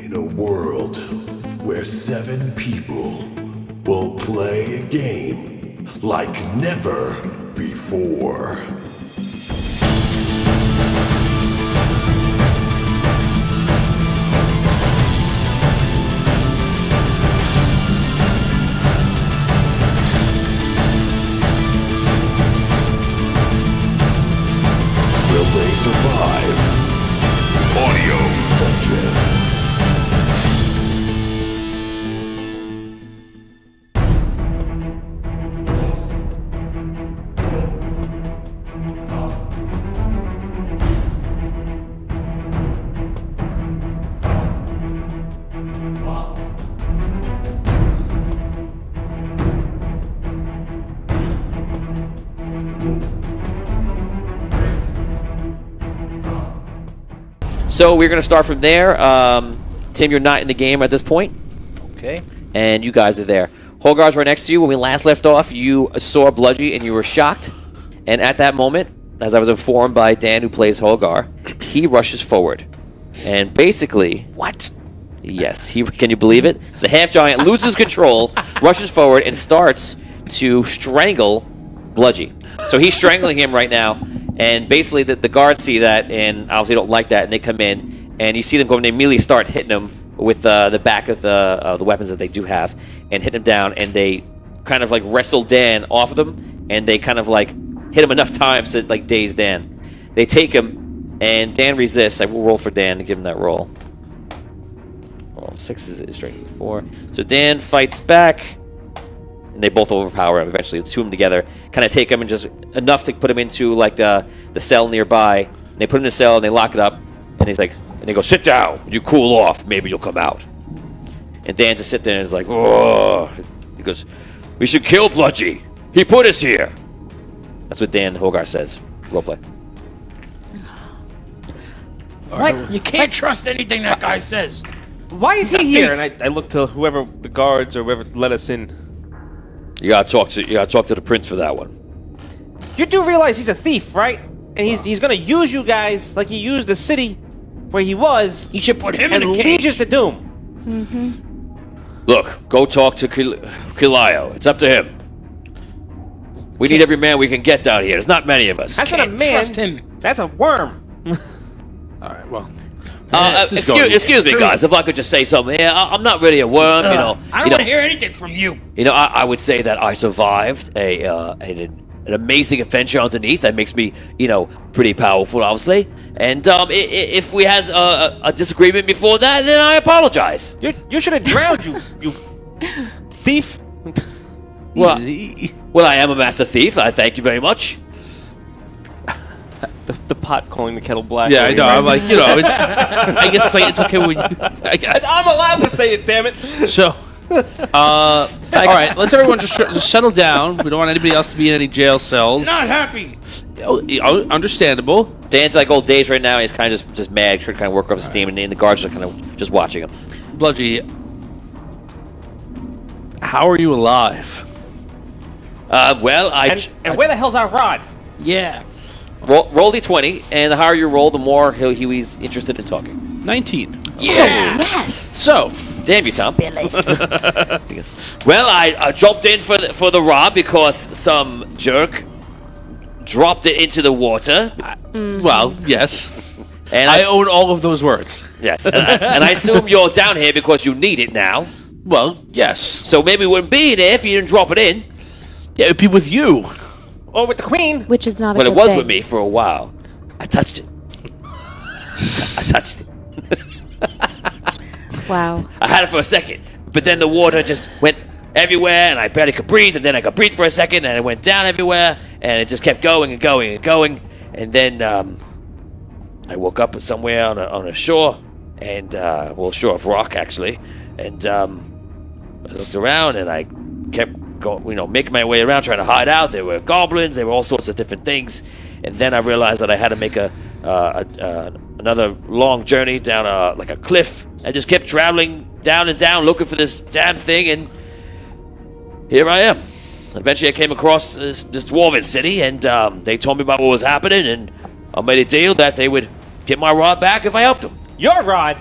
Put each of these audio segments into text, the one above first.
In a world where 7 people will play a game like never before. Will they survive? Audio Dungeon. So we're going to start from there. Tim, you're not in the game at this point. Okay. And you guys are there. Holgar's right next to you. When we last left off, you saw Bludgy and you were shocked. And at that moment, as I was informed by Dan, who plays Holgar, he rushes forward. And basically... What? Yes. Can you believe it? The half-giant loses control, rushes forward, and starts to strangle Bludgy. So he's strangling him right now. And basically, the guards see that, and obviously don't like that, and they come in, and you see them go, and they immediately start hitting him with the back of the weapons that they do have, and hit him down, and they kind of like wrestle Dan off of them, and they kind of like hit him enough times to like daze Dan. They take him, and Dan resists. I will roll for Dan to give him that roll. Roll 6 is strength is 4. So Dan fights back. And they both overpower him eventually. The two of them together kind of take him and just enough to put him into like the cell nearby. And they put him in the cell and they lock it up. And he's like, and they go, sit down. You cool off. Maybe you'll come out. And Dan just sits there and is like, oh. He goes, we should kill Bludgy. He put us here. That's what Dan Holgar says. Roleplay. What? You can't trust anything that guy says. Why is he here? And I look to whoever the guards or whoever let us in. You gotta talk to the prince for that one. You do realize he's a thief, right? And he's gonna use you guys like he used the city where he was. You should put him in and a cage. lead us to doom. Look, go talk to Kilio. It's up to him. We need every man we can get down here. There's not many of us. That's not a man. Trust him. That's a worm. All right, well. Excuse me, guys. If I could just say something here, I'm not really a worm. I don't want to hear anything from you. You know, I would say that I survived an amazing adventure underneath. That makes me, pretty powerful, obviously. And if we had a disagreement before that, then I apologize. You should have drowned, you thief. Well, I am a master thief. I thank you very much. The pot calling the kettle black. Yeah, I know. I'm like, it's. I guess it's okay when you. I'm allowed to say it. Damn it. So, all right. Let's everyone just settle down. We don't want anybody else to be in any jail cells. Not happy. Understandable. Dan's like old days right now. He's kind of just mad. Trying to kind of work off his steam, and the guards are kind of just watching him. Bludgy, how are you alive? Well, And where the hell's our rod? Yeah. Roll D20, and the higher you roll, the more he's interested in talking. 19. Yeah. Yes. So, damn you, Tom. Billy. Well, I jumped in for the rod because some jerk dropped it into the water. well, yes. And I own all of those words. Yes, and I assume you're down here because you need it now. Well, yes. So maybe it wouldn't be there if you didn't drop it in. Yeah, it'd be with you. Or with the queen. Which is not a Well, good it was thing. with me for a while. I touched it. I touched it. Wow. I had it for a second, but then the water just went everywhere, and I barely could breathe, and then I could breathe for a second, and it went down everywhere, and it just kept going and going and going, and then I woke up somewhere on a shore, and shore of rock, actually, and I looked around, and I kept going, making my way around, trying to hide out. There were goblins, there were all sorts of different things, and then I realized that I had to make another long journey down a cliff. I just kept traveling down and down, looking for this damn thing, and here I am. Eventually, I came across this dwarven city, and they told me about what was happening, and I made a deal that they would get my rod back if I helped them. Your rod?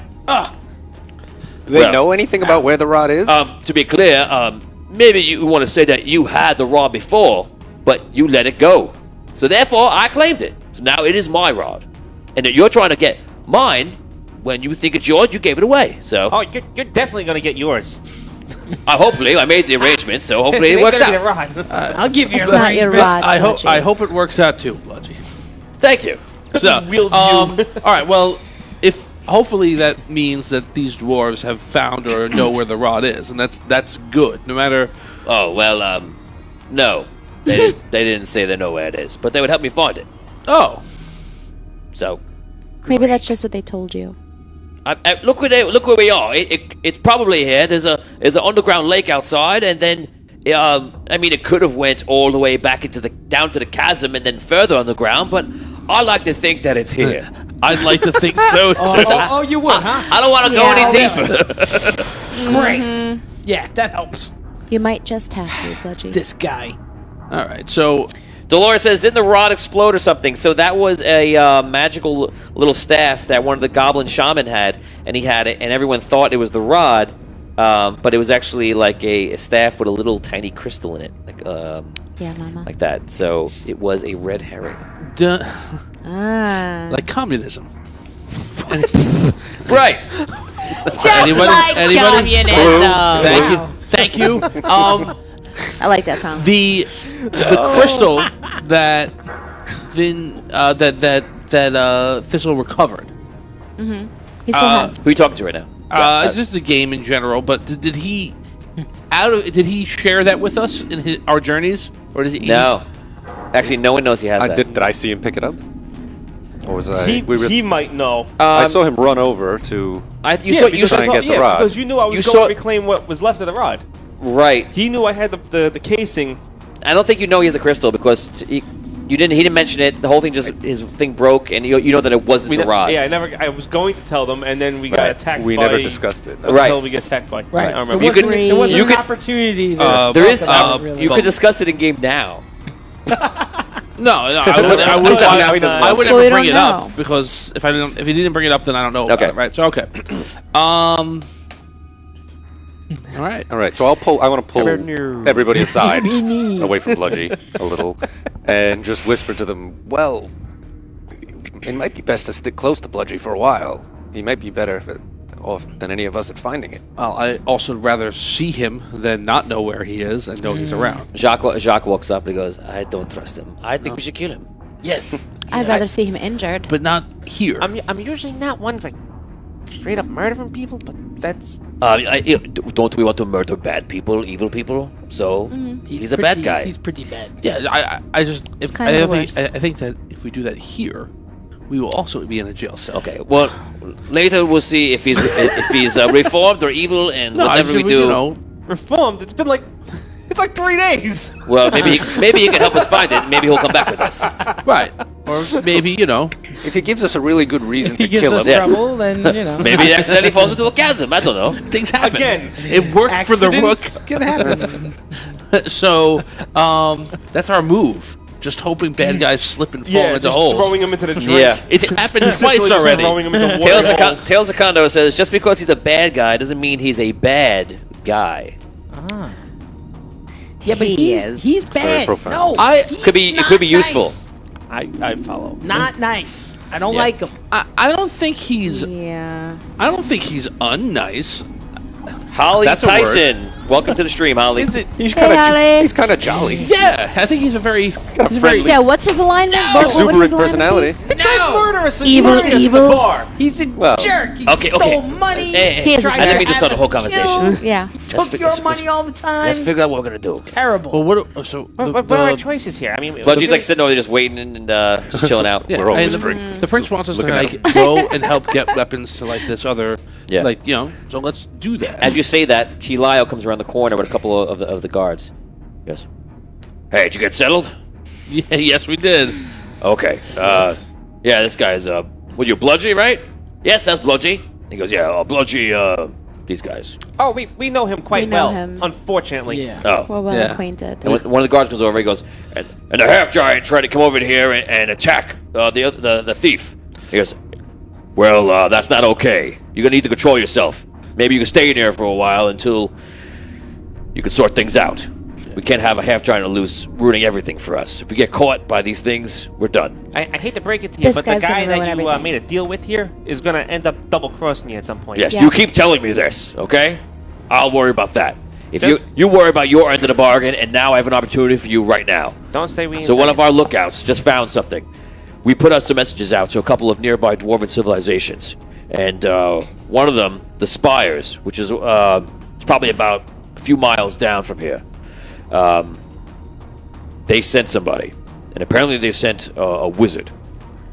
Do they know anything about where the rod is? To be clear, maybe you want to say that you had the rod before, but you let it go. So therefore, I claimed it. So now it is my rod. And that you're trying to get mine, when you think it's yours, you gave it away. So Oh, you're definitely gonna get yours. hopefully, I made the arrangement, so hopefully it works out. I'll give you It's a not your rod. I hope it works out too, Bludgy. Thank you. So, Wield you. all right. Well, if hopefully that means that these dwarves have found or know where the rod is, and that's good. No matter. Oh, well, no. They didn't say they know where it is, but they would help me find it. Oh, So, Maybe that's just what they told you. look where we are. It's probably here. There's an underground lake outside, and then I mean, it could have went all the way back down to the chasm and then further underground. But I like to think that it's here. I'd like to think so too. Oh, you would, huh? I don't want to go any deeper. Great. Yeah, that helps. You might just have to, Bludgy. This guy. All right. So Dolores says, "Didn't the rod explode or something?" So that was a magical little staff that one of the goblin shaman had, and he had it, and everyone thought it was the rod. But it was actually like a staff with a little tiny crystal in it, Yeah, Mama. like that. So it was a red herring. like communism. Right. Just Anybody? like Anybody? communism. Thank you. Thank you. I like that song. The crystal that Thistle recovered. He still has. Who are you talking to right now? Just the game in general. But did he share that with us in our journeys, or does he? No. Actually, no one knows he has that. Did I see him pick it up? Or was I? He might know. I saw him run over to. You saw try and get the rod. because you knew I was You going saw- to reclaim what was left of the rod. Right. He knew I had the casing. I don't think you know he has the crystal because he didn't mention it. The whole thing his thing broke, and you know that it wasn't the rod. Yeah, I was going to tell them, and then we got attacked. We by, never discussed it. Right. Until we get attacked by. Right. I remember. You could- There wasn't you an could- opportunity there. There is. Really. You could discuss it in game now. No, I would Now he doesn't I would Well, we never bring don't it up know. because if he didn't bring it up, then I don't know about Okay. it, right? So okay. All right. All right, so I want to pull everybody aside, away from Bludgy a little, and just whisper to them. Well, it might be best to stick close to Bludgy for a while. He might be better off than any of us at finding it. Well, I also rather see him than not know where he is and know he's around. Jacques walks up and he goes, "I don't trust him. I think we should kill him." Yes, I'd rather see him injured. but not here. I'm usually not one for straight up murdering people, but that's Don't we want to murder bad people, evil people? So he's a bad guy. He's pretty bad. Yeah, I just kind of the worst. I think that if we do that here, we will also be in a jail cell. Okay. Well, later we'll see if he's reformed or evil, and whatever we do. You know, reformed. It's been like 3 days. Well, maybe he can help us find it. And maybe he'll come back with us. right? Or maybe If he gives us a really good reason to He gives kill us him, Yes. trouble, then Maybe he accidentally falls into a chasm. I don't know. things happen. Again. It worked for the rook. accidents can happen. So that's our move. Just hoping bad guys slip and fall into just holes. throwing him into the drink. Yeah. It happened Consistently twice just already. Throwing him into water holes. Tails of Kondo says just because he's a bad guy doesn't mean he's a bad guy. Yeah, but he's very bad. profound. No, It could be not useful. nice. I follow. Not nice. I don't like him. I don't think he's. Yeah. I don't think he's unnice. Holly That's a word. Tyson, welcome to the stream, Holly. Is it? he's Hey, Holly. he's kind of jolly. Yeah, I think he's a very. He's a very Yeah, what's his alignment? What would Exuberant his alignment personality. He tried to murder us. and Evil, murdered us at evil. the bar. He's a Well, jerk. He okay, stole okay. money. Hey, He is a I didn't jerk. mean to start the whole conversation. Be? Yeah. Took your money all the time. Let's figure out what we're gonna do. Terrible. Well, what? So What are our choices here? I mean, Bludgy's like sitting over there just waiting and just chilling out. Yeah, We're all and whispering. The prince wants us to Looking at like go and help get weapons to like this other. Yeah. Like so let's do that. As you say that, Kilio comes around the corner with a couple of the guards. Yes. Hey, did you get settled? Yeah, yes, we did. Okay. Yeah, this guy's with you, Bludgy, right? Yes, that's Bludgy. He goes, yeah, Bludgy. These guys. Oh, we know him quite We know well. him. Unfortunately. Yeah. Oh. We're well Yeah. acquainted. And one of the guards goes over. He goes, and the half giant tried to come over here and attack the thief. He goes, well, that's not okay. You're gonna need to control yourself. maybe you can stay in there for a while until you can sort things out. We can't have a half giant or loose ruining everything for us. If we get caught by these things, we're done. I hate to break it to you, This but the guy's gonna guy that ruin you everything. made a deal with here is gonna end up double crossing you at some point. Yes, Yeah. you keep telling me this, okay? I'll worry about that. If Just- you worry about your end of the bargain, and now I have an opportunity for you right now. Don't say we. So one of our lookouts just found something. We put out some messages out to a couple of nearby dwarven civilizations, and one of them, the Spires, which is it's probably about a few miles down from here. They sent somebody, and apparently they sent a wizard.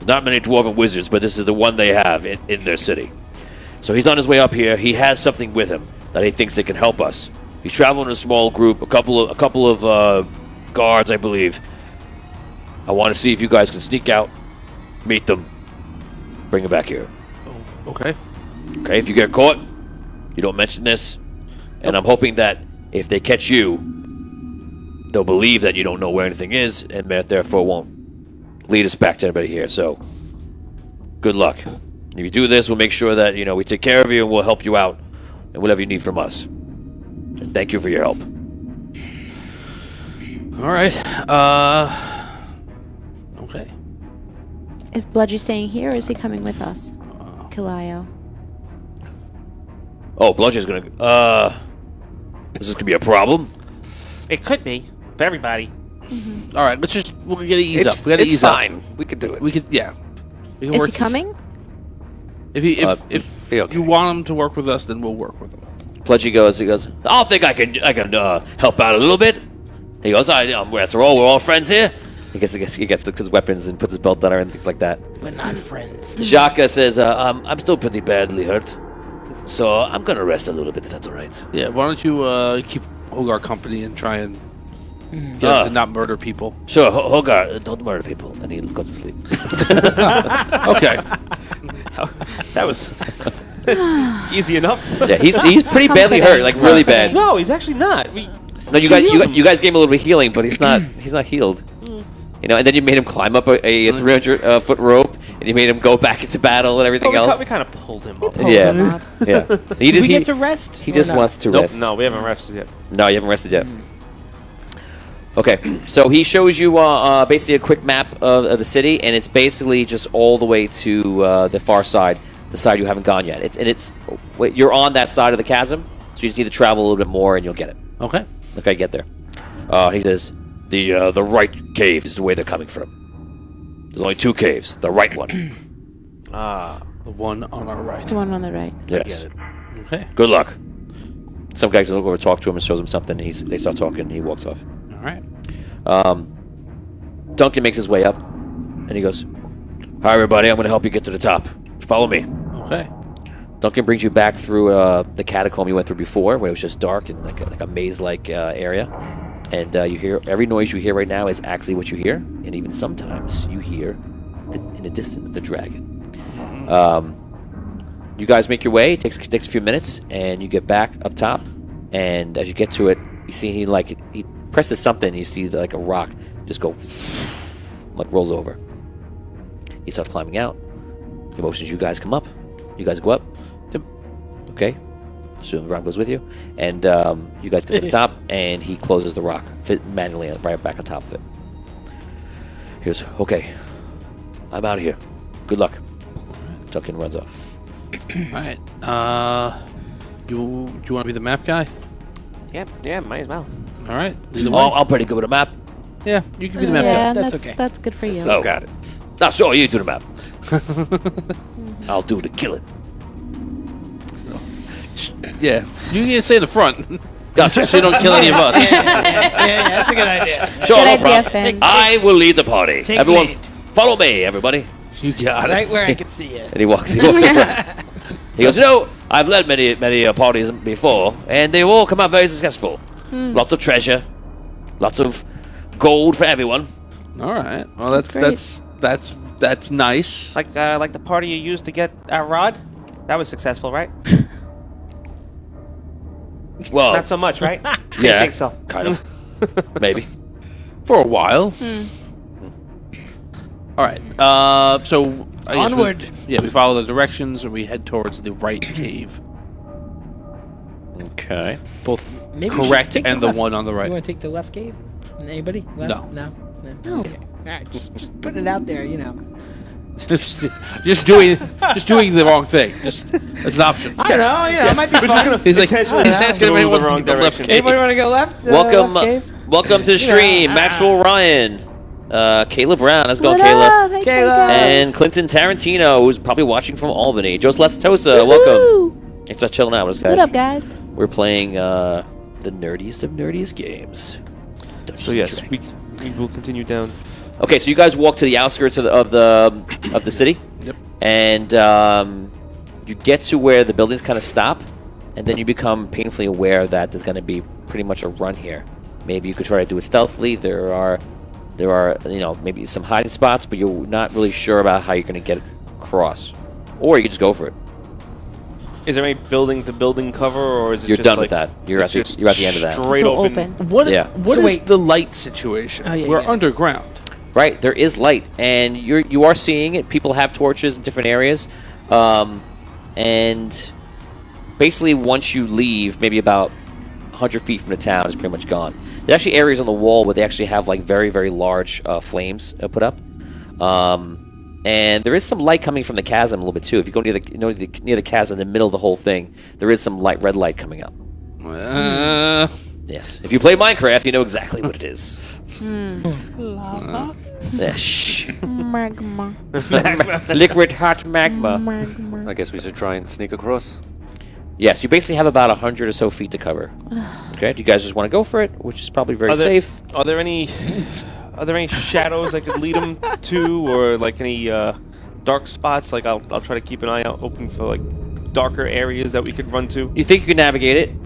Not many dwarven wizards, but this is the one they have in their city. So he's on his way up here. He has something with him that he thinks that can help us. He's traveling in a small group, a couple of guards, I believe. I want to see if you guys can sneak out, meet them, bring them back here. Okay. Okay, if you get caught, you don't mention this. And I'm hoping that if they catch you, they'll believe that you don't know where anything is, and therefore won't lead us back to anybody here. So, good luck. If you do this, we'll make sure that we take care of you, and we'll help you out, and whatever you need from us. And thank you for your help. All right. Okay. Is Bludgy staying here, or is he coming with us? Kalio. Oh, Bludgeon's gonna. Is this gonna be a problem? It could be for everybody. All right. We're gonna ease up. We gotta It's ease up. fine. We can do it. We could. Yeah. We can Is work. he coming? If be okay. you want him to work with us, then we'll work with him. He goes, I think I can help out a little bit. He goes, after all, we're all friends here. He gets his weapons and puts his belt on her and things like that. We're not friends. Jacques says, I'm still pretty badly hurt, so I'm gonna rest a little bit if that's all right. Yeah. Why don't you keep Hogar company and try and get him to not murder people? Sure, Hogar, don't murder people. And he goes to sleep. Okay. That was easy enough. Yeah, he's pretty badly hurt, like really bad. No, he's actually not. No, you guys gave him a little bit of healing, but he's not healed. And then you made him climb up a 300 foot rope, and you made him go back into battle and everything else. We kind of pulled him up. Yeah, yeah. Did we get to rest? He just wants to rest. No, we haven't rested yet. No, you haven't rested yet. Okay, so he shows you basically a quick map of the city, and it's basically just all the way to the far side, the side you haven't gone yet. You're on that side of the chasm, so you just need to travel a little bit more, and you'll get it. Okay. Okay, get there. He says, the right cave is the way they're coming from. There's only two caves. The right one. The one on our right. The one on the right. Yes. Okay. Good luck. Some guys look over, talk to him, and shows him something. And they start talking, and he walks off. All right. Duncan makes his way up, and he goes, "Hi, everybody. I'm going to help you get to the top. Follow me." Okay. Duncan brings you back through the catacomb you went through before, where it was just dark and like a maze-like area. And you hear every noise you hear right now is actually what you hear, and even sometimes you hear in the distance the dragon. You guys make your way. It takes a few minutes, and you get back up top. And as you get to it, you see he presses something. And you see like a rock just go rolls over. He starts climbing out. He motions you guys come up. You guys go up. Yep. Okay. Assume Ron goes with you, and you guys get to the top, and he closes the rock manually right back on top of it. He goes, "Okay, I'm out of here. Good luck." Duncan runs off. All right. Do you want to be the map guy? Yeah, might as well. All right. Lead the way. I'm pretty good with a map. Yeah, you can be the map Yeah, guy. That's okay. That's good for you. So, Got it. Not sure you do the map. I'll do the killing. Yeah. You can stay in the front, Gotcha. so you don't kill any of us. Yeah, that's a good idea. Sure, Good no idea, problem. Finn. I will lead the party. Take Everyone, lead. follow me, everybody. You got it. Right where I can see you. And he walks in front. He goes, I've led many parties before, and they all come out very successful. Lots of treasure, lots of gold for everyone. All right. Well, Great. that's nice. Like the party you used to get our rod. That was successful, right? Well, Not so much, right? yeah, I think so. kind of, maybe. For a while. All right. So I guess Onward. we follow the directions and we head towards the right cave. Okay. Both Maybe we should correct take and the left. one on the You right. want to take the left cave? Anybody? Left? No. No. Okay. All right, just putting it out there, you know. just doing the wrong thing. Just it's an option. I don't know. It might be fun. He's like, Intentionally he's asking go if anyone the wants to wrong take the left direction. cave. Anybody want to go left? Welcome, Left cave? welcome to the stream, Maxwell Ryan, Kayla Brown. How's it going, What Kayla? up? Hey, Kayla. And Clinton Tarantino, who's probably watching from Albany. Joe Latosa, welcome. Woohoo! Thanks for chilling out with us, guys. What up, guys? We're playing the nerdiest of nerdiest games. So yes, we will continue down. Okay, so you guys walk to the outskirts of the city. Yep. And you get to where the buildings kind of stop, and then you become painfully aware that there's going to be pretty much a run here. Maybe you could try to do it stealthily. There are maybe some hiding spots, but you're not really sure about how you're going to get across. Or you could just go for it. Is there any building-to-building cover, or is it You're just done like, with that. You're at it's the end of that. Straight So open. open. What Yeah. what So is wait. the light situation? Oh, yeah, We're yeah. underground. Right, there is light, and you are seeing it. People have torches in different areas, and basically once you leave, maybe about 100 feet from the town, it's pretty much gone. There's actually areas on the wall where they actually have like very, very large flames put up, and there is some light coming from the chasm a little bit too. If you go near the chasm in the middle of the whole thing, there is some red light coming up. Yes, if you play Minecraft, you know exactly what it is. Yeah, shh. Magma. Liquid hot magma. Magma. I guess we should try and sneak across. Yes, you basically have about 100 or so feet to cover. Okay, do you guys just want to go for it, which is probably very safe? Are there any shadows I could lead them to, or like any dark spots? Like I'll try to keep an eye out open for like darker areas that we could run to. You think you can navigate it?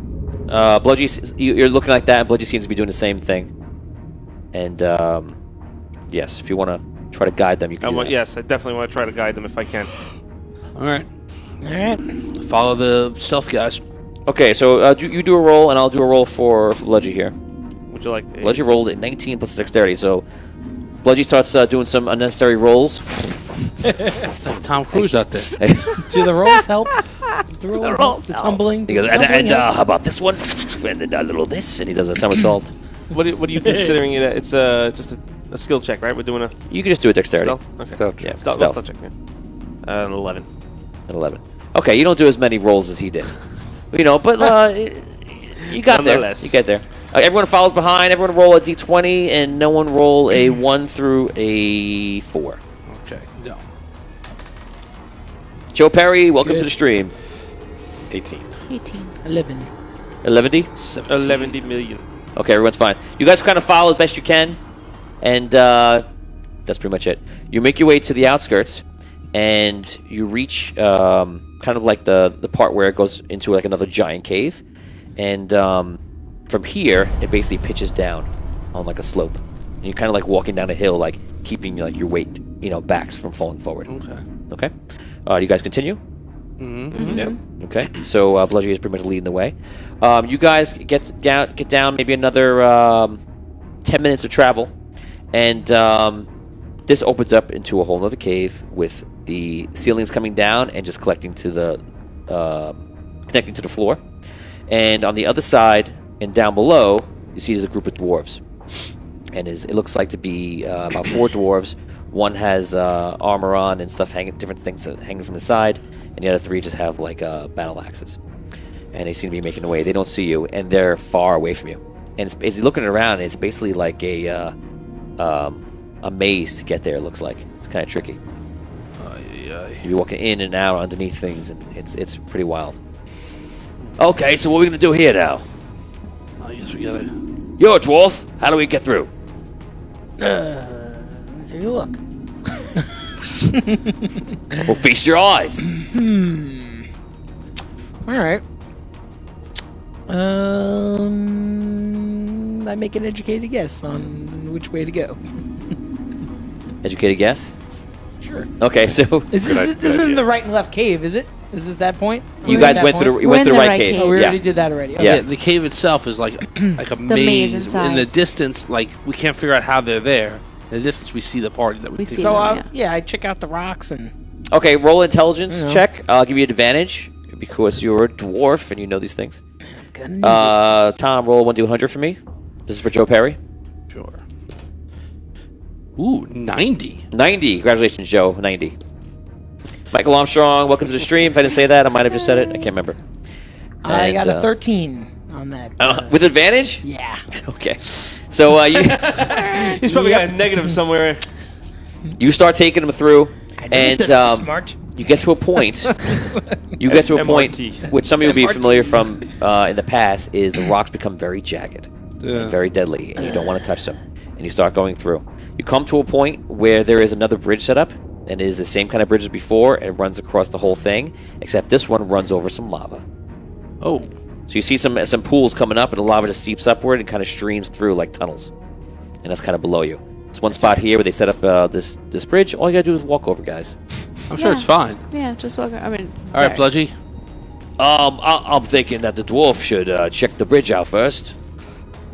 Bludgy, you're looking like that, and Bludgy seems to be doing the same thing. And yes, if you want to try to guide them, you can do that. Yes, I definitely want to try to guide them if I can. All right. All right. Follow the stealth guys. Okay, so you do a roll, and I'll do a roll for Bludgy here. Would you like? Bludgy rolled at 19 plus dexterity, so Bludgy starts doing some unnecessary rolls. It's like Tom Cruise out there. Do the rolls help? Does the rolls help? The tumbling? He goes, Tumbling and help? how about this one? And then a little this, and he does a somersault. What are you considering it? It's just a skill check, right? We're doing a You can just do a dexterity. stealth. Okay. Stealth Yeah, check. stealth. Check. Yeah. An 11. An 11. Okay, you don't do as many rolls as he did. You know, but you got there. Nonetheless. You get there. Everyone follows behind. Everyone roll a d20, and no one roll a 1 through a 4. Okay. No. Joe Perry, welcome Good. to the stream. 18. 18. 11. 11D? 11 million. Okay, everyone's fine. You guys kind of follow as best you can, and that's pretty much it. You make your way to the outskirts, and you reach kind of like the part where it goes into like another giant cave, and from here it basically pitches down on like a slope, and you're kind of like walking down a hill, like keeping like your weight, backs from falling forward. Okay. Okay. You guys continue? Yep. Okay, so Bludgy is pretty much leading the way. You guys get down maybe another 10 minutes of travel, and this opens up into a whole other cave with the ceilings coming down and just connecting to the floor. And on the other side and down below, you see there's a group of dwarves, and it looks like to be about 4 dwarves. One has armor on and stuff different things hanging from the side, and the other 3 just have like battle axes. And they seem to be making their way. They don't see you, and they're far away from you. And as you're looking around, it's basically like a maze to get there. It looks like it's kind of tricky. You're walking in and out underneath things, and it's pretty wild. Okay, so what are we gonna do here now? I guess we gotta. You're a dwarf. How do we get through? Take a look. Well, feast your eyes. All right. I make an educated guess on which way to go. Educated guess. Sure. Okay, so This isn't the right and left cave, is it? Is this that point? you We're guys at that went through point? the We're in the right right cave. cave. Oh, we Yeah. already did that already. Okay. Yeah. Yeah, the cave itself is like like a maze maze. inside. In the distance, like we can't figure out how they're there. In the distance, we see the party that we We think. see So them, yeah, I check out the rocks and Okay, roll intelligence Yeah. check. I'll give you advantage because you're a dwarf and you know these things. Tom, roll 1d100 for me. This is for Joe Perry. Sure. Ooh, 90. 90. Congratulations, Joe. 90. Michael Armstrong, welcome to the stream. If I didn't say that, I might have just said it. I can't remember. I And, got a 13 on that. with advantage? Yeah. Okay. So you He's probably got a negative somewhere. you start taking them through, and smart. you get to a point. You get to a point SMRT. which some of you will be familiar from in the past is the rocks become very jagged and very deadly, and you don't want to touch them. And you start going through. You come to a point where there is another bridge set up, and it is the same kind of bridge as before, and it runs across the whole thing, except this one runs over some lava. Oh. So you see some pools coming up, and the lava just seeps upward and kind of streams through like tunnels, and that's kind of below you. There's one spot here where they set up this bridge. All you gotta do is walk over, guys. I'm sure it's fine. Yeah, just walk. I mean. All right, Bludgy. I'm thinking that the dwarf should check the bridge out first.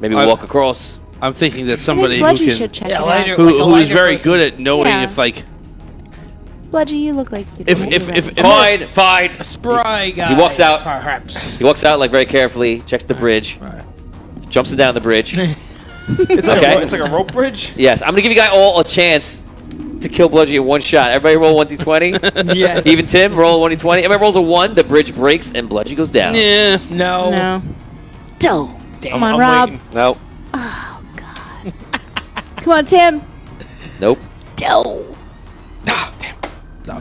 Maybe walk across. I'm thinking that I think somebody who Bludgy can, should check it Yeah, out. later. who, Like a who is lighter very person. good at knowing Yeah. if like Bludgy, you look like you if Fine. Spry guy. He walks out. Perhaps. He walks out like very carefully, checks the bridge, jumps it down the bridge. It's like, Okay. it's like a rope bridge. Yes, I'm gonna give you guys all a chance to kill Bludgy in one shot. Everybody roll 1d20. Yes. Even Tim, roll 1d20. Everybody rolls a 1, the bridge breaks, and Bludgy goes down. yeah. No. No. Don't. Come on, I'm Rob. waiting. No. Come on, Tim. Nope. Don't.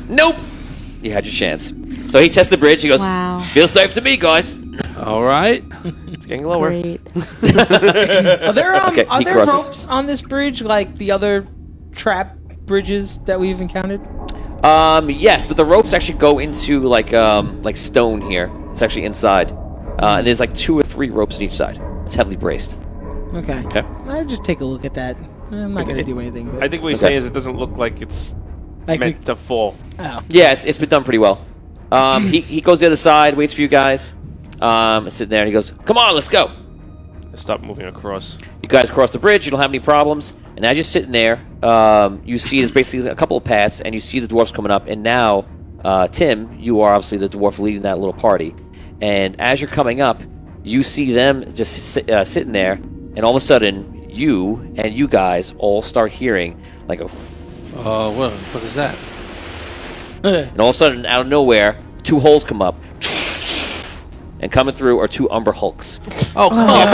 Nope. You had your chance. So he tests the bridge. He goes, Wow. feels safe to me, guys. All right. It's getting lower. Great. Are there Okay, are he there crosses. ropes on this bridge like the other trap bridges that we've encountered? Yes, but the ropes actually go into like stone here. It's actually inside. And there's like 2 or 3 ropes on each side. It's heavily braced. Okay. Okay. I'll just take a look at that. I'm not gonna do anything. But I think what he's Okay. saying is it doesn't look like it's like meant to fall. oh. Yeah, it's been done pretty well. He goes the other side, waits for you guys. Sitting there, and he goes, "Come on, let's go." Stop moving across. You guys cross the bridge. You don't have any problems. And as you're sitting there, you see there's basically a couple of paths, and you see the dwarfs coming up. And now, Tim, you are obviously the dwarf leading that little party. And as you're coming up, you see them just sitting there, and all of a sudden, you guys all start hearing like a, What is that? and all of a sudden, out of nowhere, 2 holes come up. And coming through are 2 Umber Hulks. Oh, come on.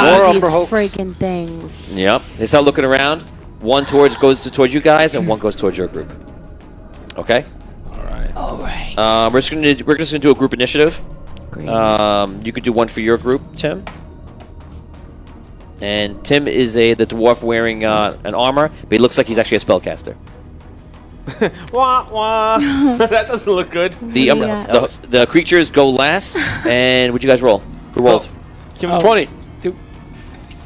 More These Umber Hulks. freaking things. Yep. They start looking around. One goes towards you guys, and one goes towards your group. Okay. All right. We're just gonna do a group initiative. Great. You could do one for your group, Tim. And Tim is the dwarf wearing an armor, but he looks like he's actually a spellcaster. Wah wah. That doesn't look good. Yeah. The creatures go last, and would you guys roll? Who rolled? Can we 20.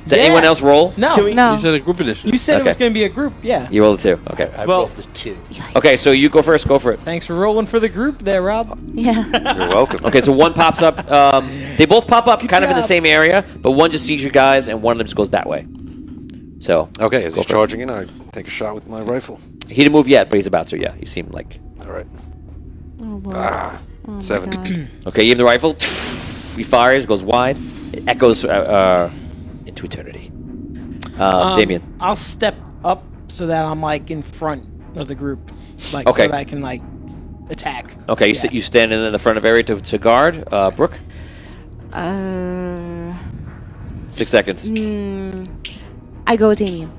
Did anyone else roll? No. Can we- No. You said a group edition. You said it was Okay. going to be a group. Yeah. You rolled a 2. Okay. I Well- rolled the 2. Okay, so you go first. Go for it. Thanks for rolling for the group there, Rob. Yeah. You're welcome. Okay, so one pops up. They both pop up kind of in the job. same area, but one just sees you guys, and one of them just goes that way. So Okay, as Go he's for it. charging in, I take a shot with my rifle. he didn't move yet, but he's about to. Yeah, he seemed like. All right. Oh, Lord. Ah, Oh, my 7. God. Okay, you have the rifle. He fires, goes wide. It echoes into eternity. Damien. I'll step up so that I'm like in front of the group, like Okay. so that I can like attack. Okay, you, Yeah. you stand in the front of area to guard. Brooke, 6 seconds. I go with Damien.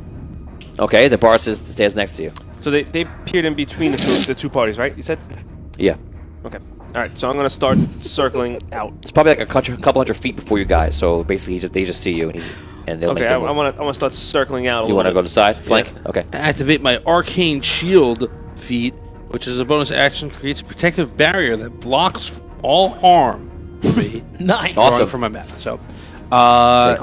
Okay, the bar stands next to you. So they peered in between the two parties, right? You said. Yeah. Okay. All right. So I'm gonna start circling out. It's probably like a couple hundred feet before you guys, so basically they just see you, and they'll Okay. make I their move. want to start circling out. You want to go to the side, flank? Okay. Activate my arcane shield feat, which is a bonus action, creates a protective barrier that blocks all harm from me. Nice. Awesome. From my map. So, yeah,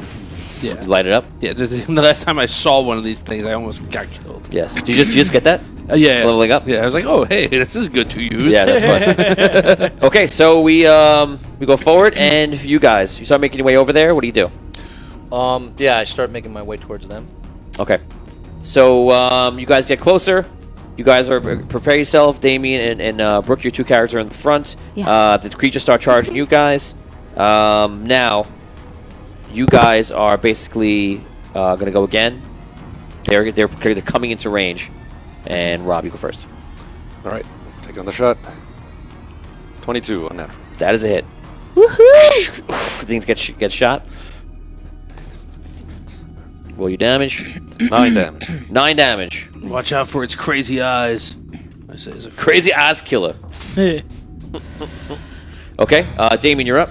You light it up. yeah. The last time I saw one of these things, I almost got killed. Yes. Did you just get that? Yeah, Leveling up? Yeah, I was like, oh, hey, this is good to use. Yeah, that's fun. Okay, so we go forward, and you guys, you start making your way over there. What do you do? Yeah, I start making my way towards them. Okay, so you guys get closer. You guys are prepare yourself, Damien and Brooke. Your 2 characters are in the front. Yeah. The creatures start charging you guys. Now, you guys are basically going to go again. They're coming into range. And Rob, you go first. All right, take on the shot. 22 unnatural. That is a hit. Woohoo! Things get shot. Roll your damage. 9 damage. 9 damage. Watch out for its crazy eyes. I say it's a Crazy eyes killer. Okay, Damien, you're up.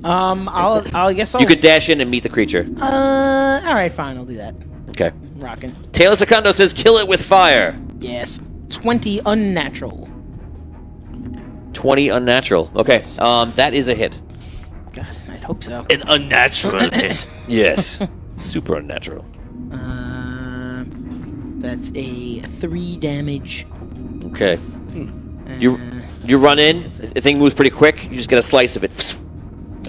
I guess I'll. You could dash in and meet the creature. All right, fine. I'll do that. Okay. Rockin'. Taylor Secondo says, "Kill it with fire." Yes. 20 unnatural. 20 unnatural. Okay. That is a hit. God, I'd hope so. an unnatural hit. Yes. Super unnatural. That's a 3 damage. Okay. You run in. The thing moves pretty quick. You just get a slice of it.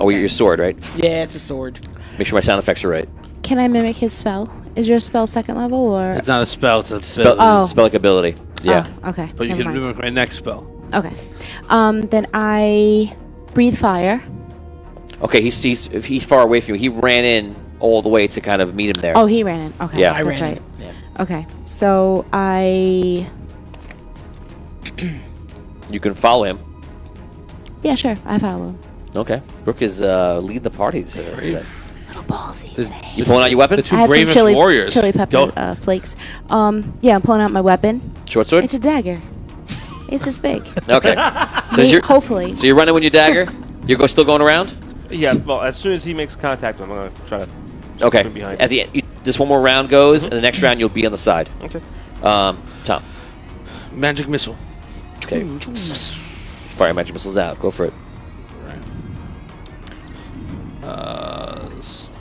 Oh, your sword, right? Yeah, it's a sword. Make sure my sound effects are right. Can I mimic his spell? Is your spell second level or? It's not a spell, it's a Spell, spell. spell-like ability. Yeah. Oh, okay. But you never can mind. mimic my next spell. Okay. Then I breathe fire. Okay, he's far away from you. He ran in all the way to kind of meet him there. Oh, he ran in. Okay. Yeah. I That's ran right. in. Yeah. Okay. So I. You can follow him. Yeah, sure. I follow him. Okay. Brooke is leading the party today. Little ballsy today. You pulling out your weapon? The two I had some bravest chili warriors. pepper flakes. Yeah, I'm pulling out my weapon. Short sword? It's a dagger. It's this big. Okay. So you're Hopefully. so you're running with your dagger? You're still going around? Yeah, well, as soon as he makes contact, I'm going to try to Okay. From behind. At the end, this one more round goes, and the next round you'll be on the side. Okay. Tom. Magic missile. Okay. Fire magic missiles out. Go for it.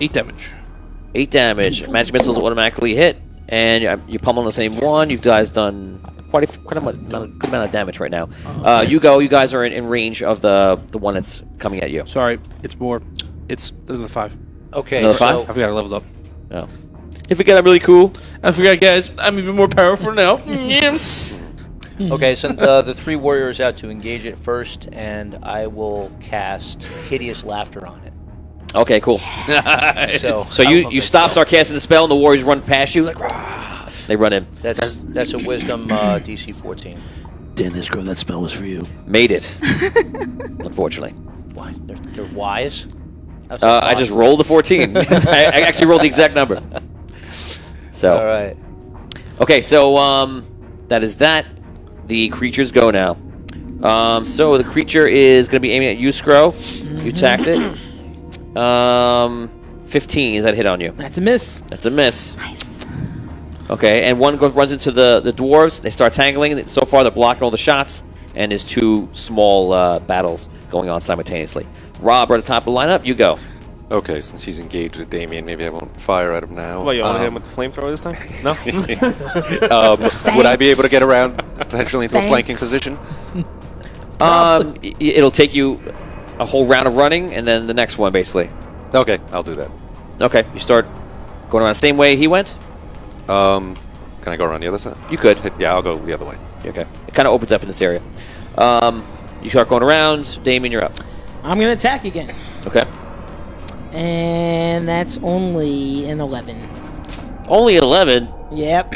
8 damage. 8 damage. Magic missiles automatically hit, and you pummel on the same one. You guys done quite a good amount of damage right now. You guys are in range of the one that's coming at you. Sorry, it's more. It's another 5. Okay, Another so 5? I forgot I leveled up. Oh. If you get, I'm really cool. I forgot, guys. I'm even more powerful now. okay, send the 3 warriors out to engage it first, and I will cast Hideous Laughter on it. Okay, cool. So you stop, start casting the spell, and the warriors run past you like, rah, they run in. That's a Wisdom DC 14. Dan, this girl, that spell was for you. Made it. Unfortunately. Why? They're wise. I just rolled the 14. I actually rolled the exact number. So. All right. Okay, so that is that. The creatures go now. So the creature is going to be aiming at you, Scro. You attacked it. 15. Is that a hit on you? That's a miss. That's a miss. Nice. Okay, and one runs into the dwarves. They start tangling. So far, they're blocking all the shots, and there's 2 small battles going on simultaneously. Rob, we're at the top of the lineup. You go. Okay, since he's engaged with Damien, maybe I won't fire at him now. Well, you want to hit him with the flamethrower this time? No? Would I be able to get around potentially into a flanking position? It'll take you a whole round of running, and then the next one, basically. Okay, I'll do that. Okay, you start going around the same way he went? Can I go around the other side? You could. Yeah, I'll go the other way. Okay. It kind of opens up in this area. You start going around. Damien, you're up. I'm going to attack again. Okay. And that's only an 11. Only 11? Yep.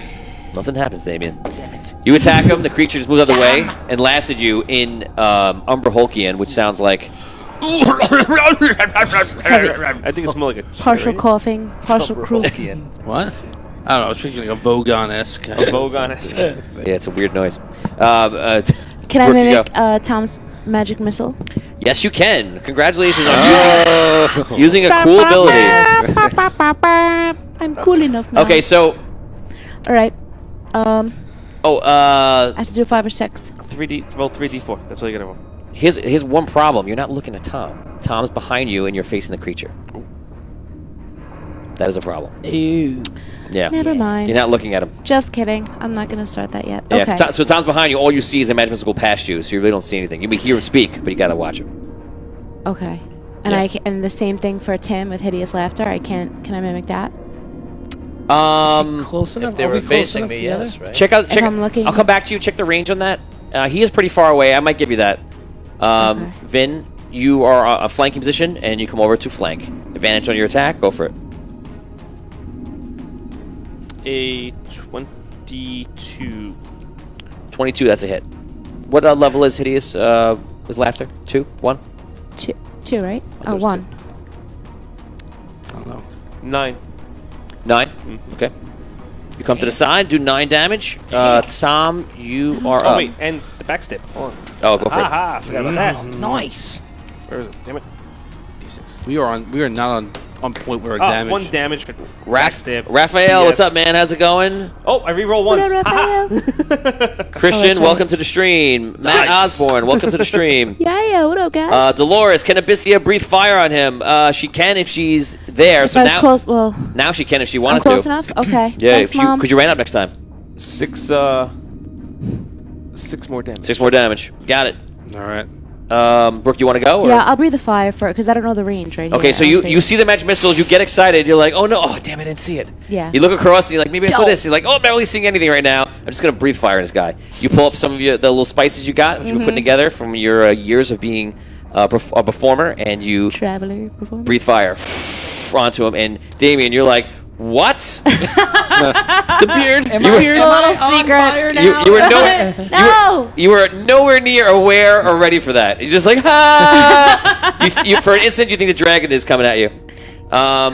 Nothing happens, Damien. Damn it. You attack him, the creature just moves out of the way and laughs at you in Umbra Hulkian, which sounds like... I think it's more like a Partial coughing, partial croup. What? I don't know. I was picturing like a Vogon-esque. a Vogon-esque. Yeah, it's a weird noise. Can I Brooke, you mimic go. Tom's magic missile? Yes, you can. Congratulations on using a cool ability. I'm cool enough now. Okay, so... All right. I have to do 5 or 6. 3D, roll 3D4. That's all you gotta roll. Here's one problem. You're not looking at Tom. Tom's behind you, and you're facing the creature. That is a problem. Ew. Yeah. Never mind. You're not looking at him. Just kidding. I'm not going to start that yet. Yeah. Okay. So Tom's behind you. All you see is a magic missile go past you, so you really don't see anything. You may hear him speak, but you gotta watch him. Okay. And Yeah. and the same thing for Tim with hideous laughter. Can I mimic that? Close enough? If they Are were we close facing enough me, together? yes, right? Check out. Check. I'm looking- I'll come back to you. Check the range on that. He is pretty far away. I might give you that. Okay. Vin, you are a flanking position, and you come over to flank. Advantage on your attack. Go for it. A 22. 22. That's a hit. What level is Hideous? Is Laughter? 2? 1? Two, right? thought it was 1. I don't know. 9. 9? Okay. You come to the side, do 9 damage. Tom, you are Oh, up. wait, and the backstep. Hold on. Oh, go for it. Aha, I forgot about that. Nice. Where is it? Damn it. D6. We are not on point where our damage. 1 damage for Raph- backstep. Raphael, what's Yes. up, man? How's it going? Oh, I reroll once. What up, Haha. Raphael? Christian, right. welcome to the stream. Matt Osborne, welcome to the stream. Yeah, what up, guys? Dolores, can Abyssia breathe fire on him? She can if she's there. if So I was now, close, well, now she can if she I'm wanted close to. enough? Okay. Yeah, Thanks, Mom. because you ran up next time. 6 more damage. 6 more damage. Got it. All right. Brooke, you want to go? Or? Yeah, I'll breathe the fire for it, because I don't know the range right Okay, here. so you see the magic missiles, you get excited, you're like, oh no, oh damn, I didn't see it. Yeah. You look across and you're like, maybe I saw this. You're like, oh, I'm not really seeing anything right now. I'm just gonna breathe fire in this guy. You pull up some of the little spices you got, which you've been putting together from your years of being a performer, and you Traveler performance. breathe fire onto him. And Damien, you're like, what? The beard. Am You were- I, am I on secret. fire now? you were nowhere. No! You were nowhere near aware or ready for that. You're just like, ah! you, for an instant, you think the dragon is coming at you.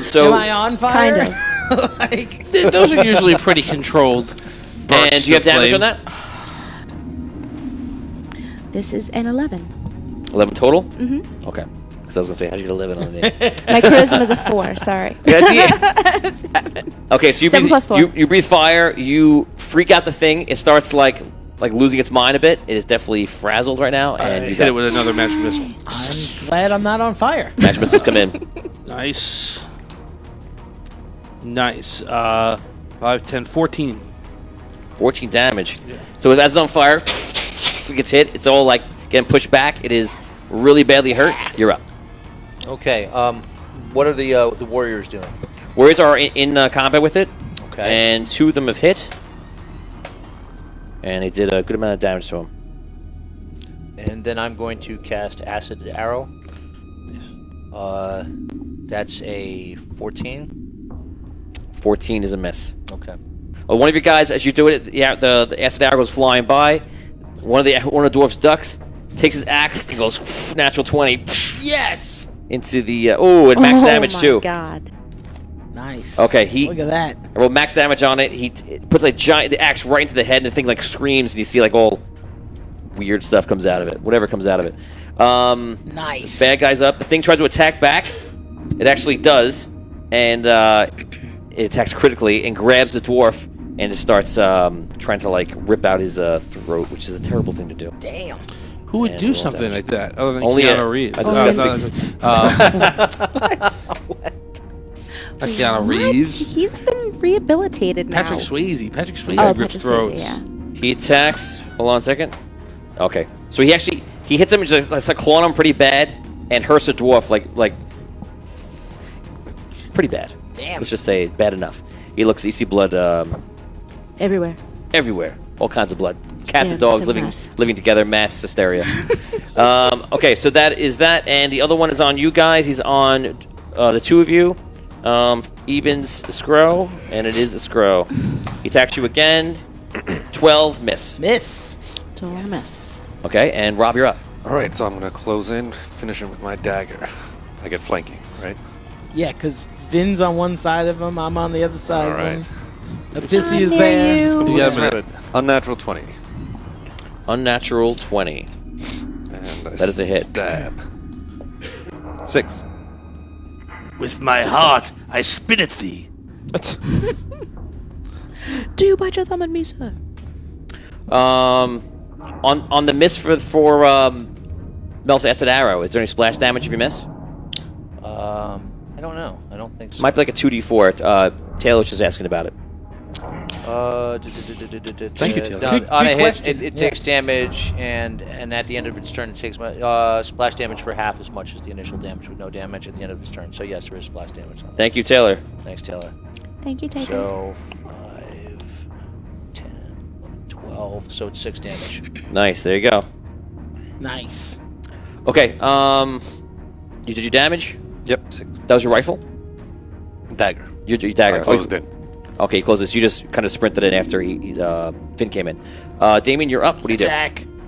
So. Am I on fire? Kind of. Like, Those are usually pretty controlled. And do you have bursts of damage on flame. that? This is an 11. 11 total? Mm-hmm. Okay. Because I was going to say, how'd you get 11 on it? My charisma is a 4, sorry. Okay, so you 7 breathe, plus 4. you breathe fire, you freak out the thing, it starts like losing its mind a bit. It is definitely frazzled right now, and you Hit it got with another magic missile. I'm glad I'm not on fire. magic missiles come in. Nice. Nice. 5, 10, 14. 14 damage. So as it's on fire, it gets hit, it's all like getting pushed back. It is really badly hurt. You're up. Okay. What are the warriors doing? Warriors are in combat with it, Okay. and 2 of them have hit, and they did a good amount of damage to him. And then I'm going to cast Acid Arrow. That's a 14. 14 is a miss. Okay. Well, one of your guys, as you do it, yeah, the acid arrow goes flying by. One of the dwarf's ducks takes his axe and goes natural 20 Yes. into the and max damage oh too. my God. Nice. Okay, Look at that. I rolled max damage on it. He puts like the axe right into the head, and the thing like screams, and you see like all weird stuff comes out of it. Whatever comes out of it. Nice. Bad guy's up. The thing tries to attack back. It actually does, and it attacks critically and grabs the dwarf and just starts trying to like rip out his throat, which is a terrible thing to do. Damn. Who would And do roll something damage. like that other than Only Keanu a- Reeves? a No, disgusting- not Keanu Reeves. He's been rehabilitated now. Patrick Swayze. Patrick Swayze Oh, rips Patrick Swayze, throats. yeah. He attacks. Hold on a second. Okay, so he hits him and just like clawing him pretty bad, and hurts the dwarf like pretty bad. Damn. Let's just say bad enough. You see blood Everywhere. everywhere, all kinds of blood. Cats Yeah, and dogs it's a mess. living together, mass hysteria. Okay, so that is that, and the other one is on you guys. He's on the 2 of you. Evens Scrow, and it is a Scrow. He attacks you again. 12 miss. Miss. Don't want to miss. Okay, and Rob, you're up. All right, so I'm going to close in, finish him with my dagger. I get flanking, right? Yeah, because Vin's on one side of him, I'm on the other side All of right. him. Abyssi is near there. you. You got a minute. Unnatural 20. Unnatural 20. And I That is a hit. Stab. 6. With my heart, I spit at thee. Do you bite your thumb at me, sir? On the miss for Mel's acid arrow, is there any splash damage if you miss? I don't know. I don't think so. Might be like a 2d4. Taylor was just asking about it. Thank you, Taylor. No, Good- on good a hit, question. it takes damage, and at the end of its turn, it takes splash damage for half as much as the initial damage with no damage at the end of its turn. So yes, there is splash damage on that. Thank you, Taylor. Thanks, Taylor. Thank you, Taylor. So 5, 10, 11, 12. So it's 6 damage. Nice, there you go. Nice. Okay. You did your damage. Yep, 6. That was your rifle. Dagger. Your dagger. I closed in. Okay, you closed this. You just kind of sprinted in after Finn came in. Damien, you're up. What do you do?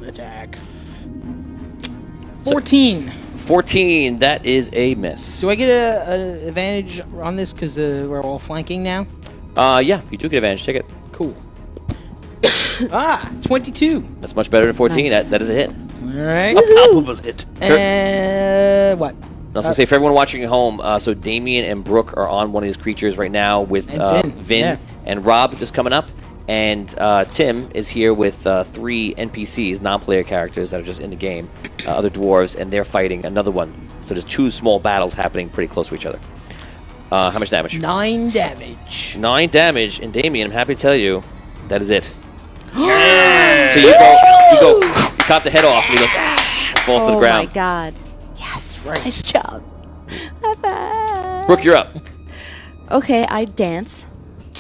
Attack. 14. 14. That is a miss. Do I get an advantage on this because we're all flanking now? Yeah, you do get advantage. Take it. Cool. 22. That's much better than 14. Nice. That is a hit. All right. A palpable hit. What? I was going to say, for everyone watching at home, so Damien and Brooke are on one of these creatures right now with And Vin, Vin, yeah. and Rob is coming up. And Tim is here with 3 NPCs, non-player characters that are just in the game, other dwarves, and they're fighting another one. So there's 2 small battles happening pretty close to each other. How much damage? 9 damage. 9 damage, and Damien, I'm happy to tell you, that is it. So you cut the head off, and he goes, falls to the ground. Oh my god. Yes. Nice job. High five. Brooke, you're up. Okay, I dance.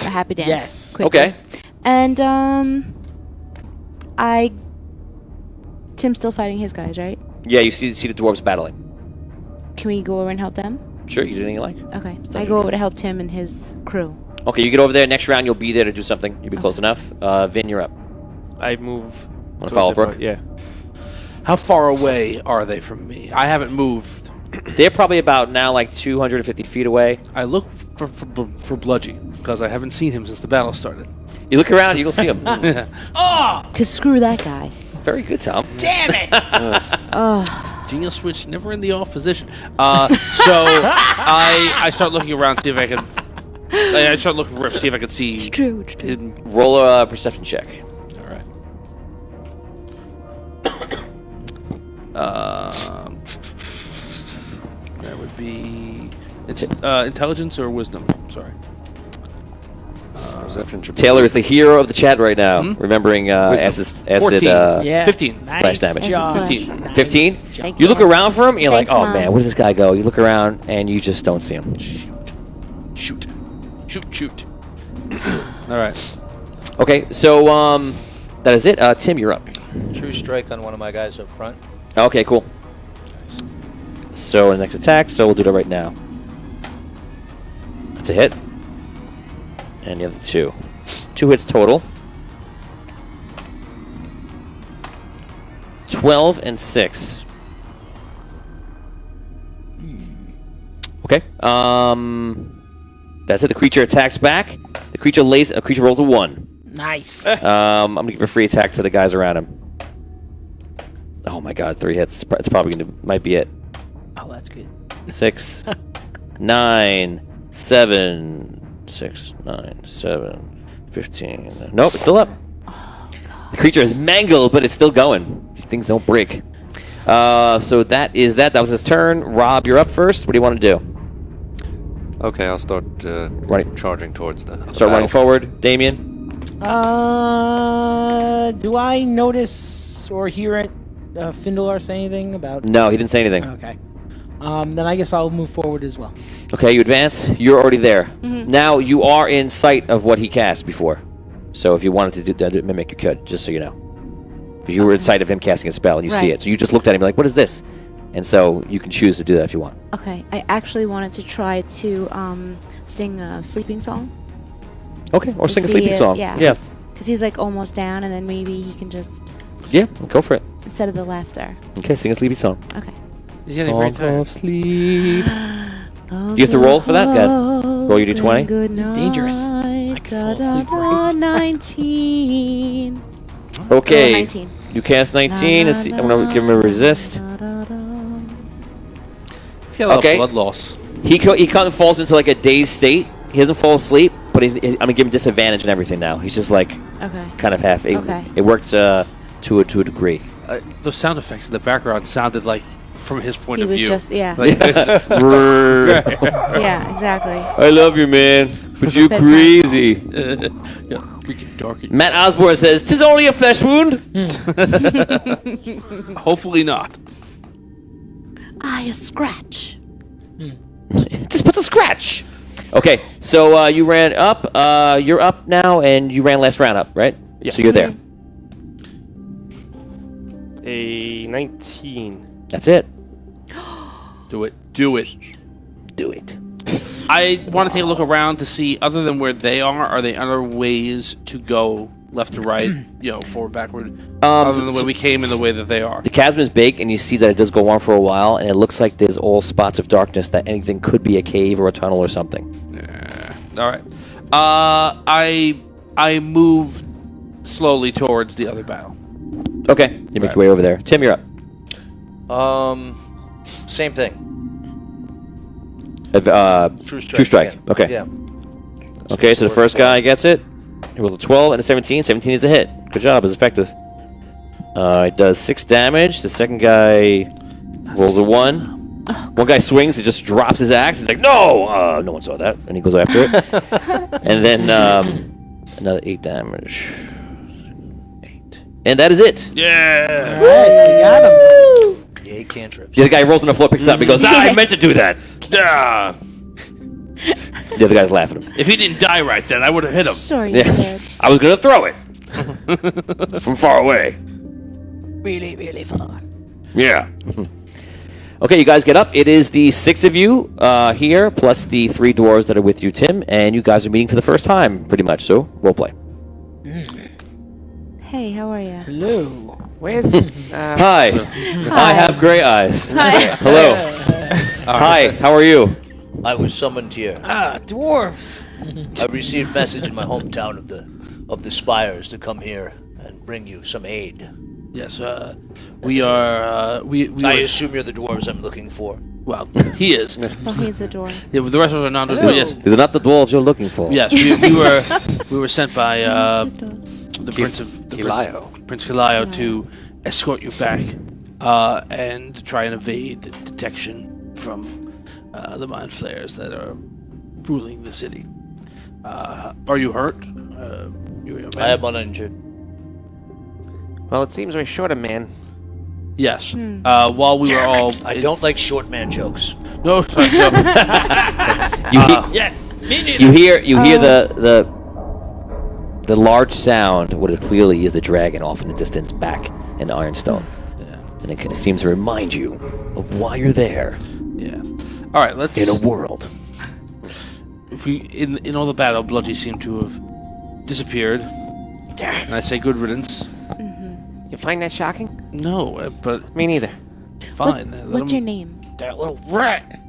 A happy dance. Yes. Quickly. Okay. And Tim's still fighting his guys, right? Yeah, you see the dwarves battling. Can we go over and help them? Sure, you do anything you like. Okay. I go over to help Tim and his crew. Okay, you get over there. Next round, you'll be there to do something. You'll be close enough. Vin, you're up. I move. Want to follow Brooke? Yeah. How far away are they from me? I haven't moved. They're probably about now like 250 feet away. I look for Bludgy because I haven't seen him since the battle started. You look around, you don't see them. Cause screw that guy. Very good, Tom. Damn it! Genius switch never in the off position. So I start looking around, see if I can. I start looking around, see if I can see. It's true. It's true. Hidden. Roll a perception check. All right. That would be intelligence or wisdom. Sorry. Perception should be Taylor is the hero of the chat right now, remembering acid 14. Yeah. 15. splash damage. job. 15. 15? Thank You look around for him, and you're Thanks, like, oh Mom. man, where did this guy go? You look around, and you just don't see him. Shoot. All right. Okay, so that is it. Tim, you're up. True strike on one of my guys up front. Okay, cool. So next attack, so we'll do that right now. That's a hit. And the other 2. 2 hits total. 12 and 6. Okay. That's it. The creature attacks back. The creature rolls a 1. Nice. I'm gonna give a free attack to the guys around him. Oh my god, 3 hits. It's probably might be it. Oh, that's good. 6, 9, 7, 6, 9, 7, 15. Nope, it's still up. The creature is mangled, but it's still going. These things don't break. So that is that. That was his turn. Rob, you're up first. What do you want to do? Okay, I'll start charging towards the Start running forward. Damien? Do I notice or hear it? Findalar say anything about? No, he didn't say anything. Okay. Then I guess I'll move forward as well. Okay, you advance. You're already there. Now you are in sight of what he cast before. So if you wanted to do mimic, you could, just so you know. Because you were in sight of him casting a spell and you see Right. it. So you just looked at him like, what is this? And so you can choose to do that if you want. Okay. I actually wanted to try to sing a sleeping song. Okay, or To sing a see sleeping it, song. yeah. Yeah. Because he's like almost down, and then maybe he can just, Yeah, go for it. instead of the laughter. Okay, sing a sleepy song. Okay. He's getting very Song tired. of sleep. Do you have to roll for that? Good. Roll your d20. It's dangerous. I could fall asleep right 19. Okay. 19. You cast 19. I'm going to give him a resist. He's got a lot Okay. of blood loss. He kind of falls into like a dazed state. He doesn't fall asleep, but I'm going to give him disadvantage and everything now. He's just like Okay. kind of half. Okay. It worked to a degree. Those sound effects in the background sounded like from his point He of was view. just, yeah. Like this. Yeah, exactly. I love you, man, but you Bedtime. crazy. Yeah, freaking dark. Matt Osborne says, "'Tis only a flesh wound." Hopefully not. A scratch. Just put a scratch. Okay, so you ran up. You're up now, and you ran last round up, right? Yes. So you're there. A 19. That's it. Do it. Do it. Do it. I want to take a look around to see, other than where they are there other ways to go left to right, forward, backward, other than the way we came and the way that they are? The chasm is big, and you see that it does go on for a while, and it looks like there's all spots of darkness that anything could be a cave or a tunnel or something. All right. I move slowly towards the other battle. Okay, you make your way over there. Tim, you're up. Same thing. True strike. again. Okay. Yeah. Okay, so the first guy gets it. He rolls a 12 and a 17. 17 is a hit. Good job. It's effective. It does 6 damage. The second guy rolls a 1. One guy swings. He just drops his axe. He's like, no! No one saw that. And he goes after it. And then another 8 damage. 8. And that is it. Yeah! All right, you got him. Yay, cantrips. The other guy rolls on the floor, picks it up, and he goes, I meant to do that. Ah. The other guy's laughing at him. If he didn't die right then, I would have hit him. Sure you Yeah. did. I was going to throw it. From far away. Really, really far. Yeah. Okay, you guys get up. It is the 6 of you here, plus the 3 dwarves that are with you, Tim, and you guys are meeting for the first time, pretty much, so role play. Hey, how are you? Hello. Where's... Hi. I have gray eyes. Hi. Hello. Hi, how are you? I was summoned here. Dwarves. I received message in my hometown of the spires to come here and bring you some aid. Yes, we are. We I are, assume you're the dwarves I'm looking for. well, he is. Oh, he's a door. Yeah, the rest of us are not. Hello. Yes, Is it not the dwarves you're looking for? yes, we were sent by the Prince of Kilio. Prince Kilio to escort you back and try and evade detection from the mind flayers that are ruling the city. Are you hurt? You a young man? I am uninjured. Well, it seems we're short a man. Yes. While we were all, I don't like short man jokes. No, sorry, no. Yes. Me neither. You hear the large sound, what it clearly is a dragon off in the distance back in Ironstone. Yeah. And it seems to remind you of why you're there Yeah. All right. Let's. in a world. If we in all the battle, Bludgy seemed to have disappeared. And I say good riddance. You find that shocking? No, but Me neither. fine. What's your name? That little rat.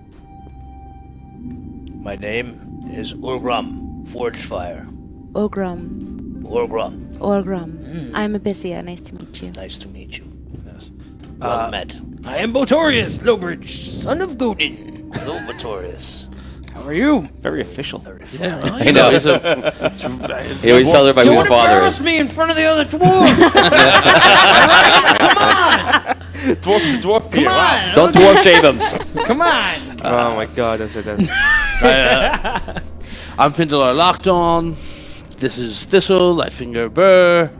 My name is Urgrum Forgefire. Ogrum. Urgrum. Orgrum. I'm Abyssia. Nice to meet you. Nice to meet you. Yes. Well met. I am Botorius Lowbridge, son of Godin. Hello, Vitorius. How are you? Very official. Yeah, I know. He's He always tells everybody who Don't his father embarrass is. me in front of the other dwarves. Dwarf to dwarf Come on. Don't dwarf shave him. Come on. Oh my god, that's it. I'm Findalar Lockdawn. This is Thistle, Lightfinger Burr,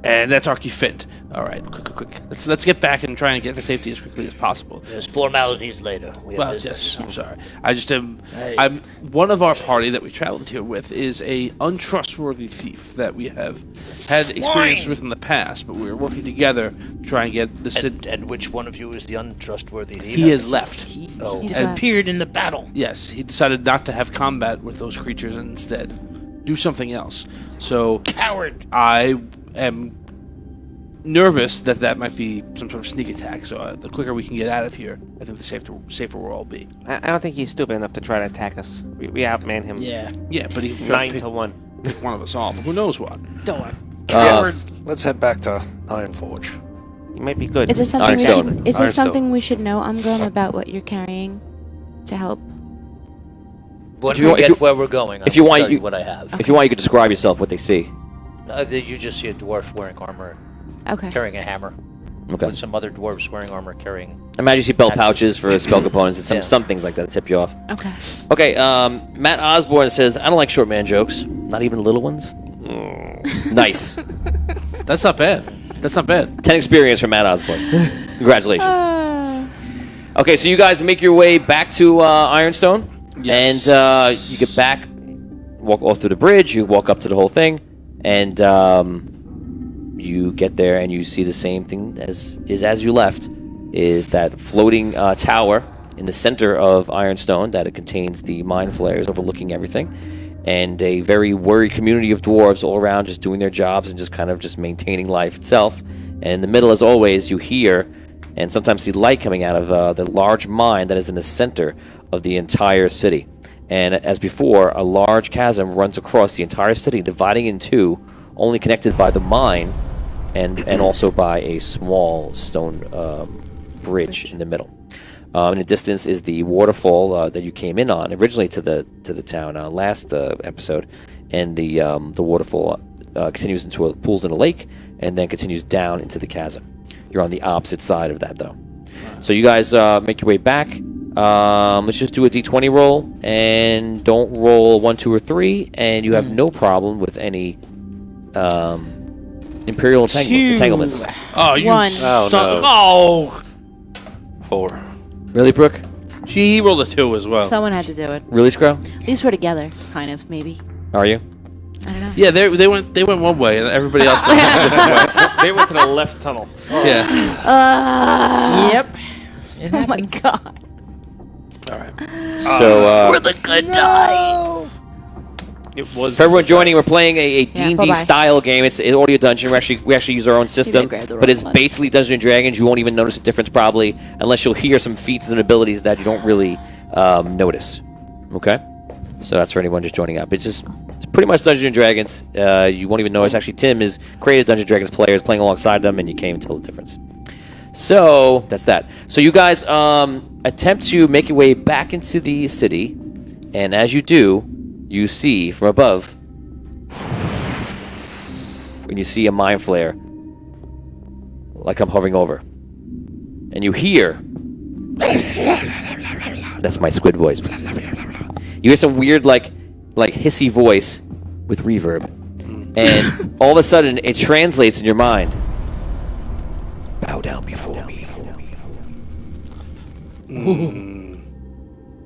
and that's Arky Fint. All right, quick. Let's get back and try and get to safety as quickly as possible. There's formalities later. We have Well, business. yes, I'm sorry. I just am. I'm one of our party that we traveled here with is a untrustworthy thief that we have had experience with in the past, but we were working together to try and get the city. And which one of you is the untrustworthy? He has left. Oh, He disappeared in the battle. Yes, he decided not to have combat with those creatures and instead do something else. So Coward. I am nervous that might be some sort of sneak attack. So the quicker we can get out of here, I think the safer we'll all be. I don't think he's stupid enough to try to attack us. We outman him. Yeah. Yeah, but he tried 9 to to 1. pick one of us off. Who knows what? Don't worry. Let's head back to Ironforge. He might be good. Is there something we Ironstone. should, is there Ironstone. something we should know, Umgrum, about what you're carrying to help? when you we want- if get you- where we're going, if you I'll want, tell you- you what I have. If you want, you could describe yourself, what they see. You just see a dwarf wearing armor, Okay. carrying a hammer, Okay. with some other dwarves wearing armor carrying. Imagine you see belt Axes. pouches for spell components and Yeah. some things like that to tip you off. Okay. Okay, Matt Osborne says, I don't like short man jokes. Not even little ones. Nice. That's not bad. That's not bad. 10 experience from Matt Osborne. Congratulations. Okay, so you guys make your way back to Ironstone. Yes. And you get back, walk all through the bridge, you walk up to the whole thing, and you get there and you see the same thing as you left. is that floating tower in the center of Ironstone that it contains the mind flayers overlooking everything, and a very worried community of dwarves all around just doing their jobs and just kind of just maintaining life itself. And in the middle, as always, you hear and sometimes see light coming out of the large mine that is in the center of the entire city. And as before, a large chasm runs across the entire city, dividing in two, only connected by the mine and also by a small stone bridge in the middle. In the distance is the waterfall that you came in on originally to the town last episode, and the waterfall continues into pools in a lake and then continues down into the chasm. You're on the opposite side of that, though. So you guys make your way back. Let's just do a d20 roll, and don't roll 1, 2, or 3, and you have no problem with any Imperial entanglements. Oh, you 1. son. no. Oh, 4. Really, Brooke? he rolled a 2 as well. Someone had to do it. Really, Scro? These were together, kind of, maybe. Are you? I don't know. Yeah, they went one way, and everybody else went a different way. They went to the left tunnel. Yeah. Yep. Oh my god. All right. So, the good die. It was. for everyone joining, we're playing a D&D bye-bye. style game. It's an audio dungeon. We actually use our own system, grabbed the but wrong it's one. basically Dungeons and Dragons. You won't even notice the difference probably, unless you'll hear some feats and abilities that you don't really notice. Okay, so that's for anyone just joining up. It's pretty much Dungeons and Dragons. You won't even notice. Actually, Tim is created Dungeons and Dragons players playing alongside them, and you can't even tell the difference. So that's that. So you guys attempt to make your way back into the city, and as you do, you see from above, and you see a mind flare, like I'm hovering over, and you hear. That's my squid voice. You hear some weird, like hissy voice with reverb, and all of a sudden it translates in your mind. Bow down before me.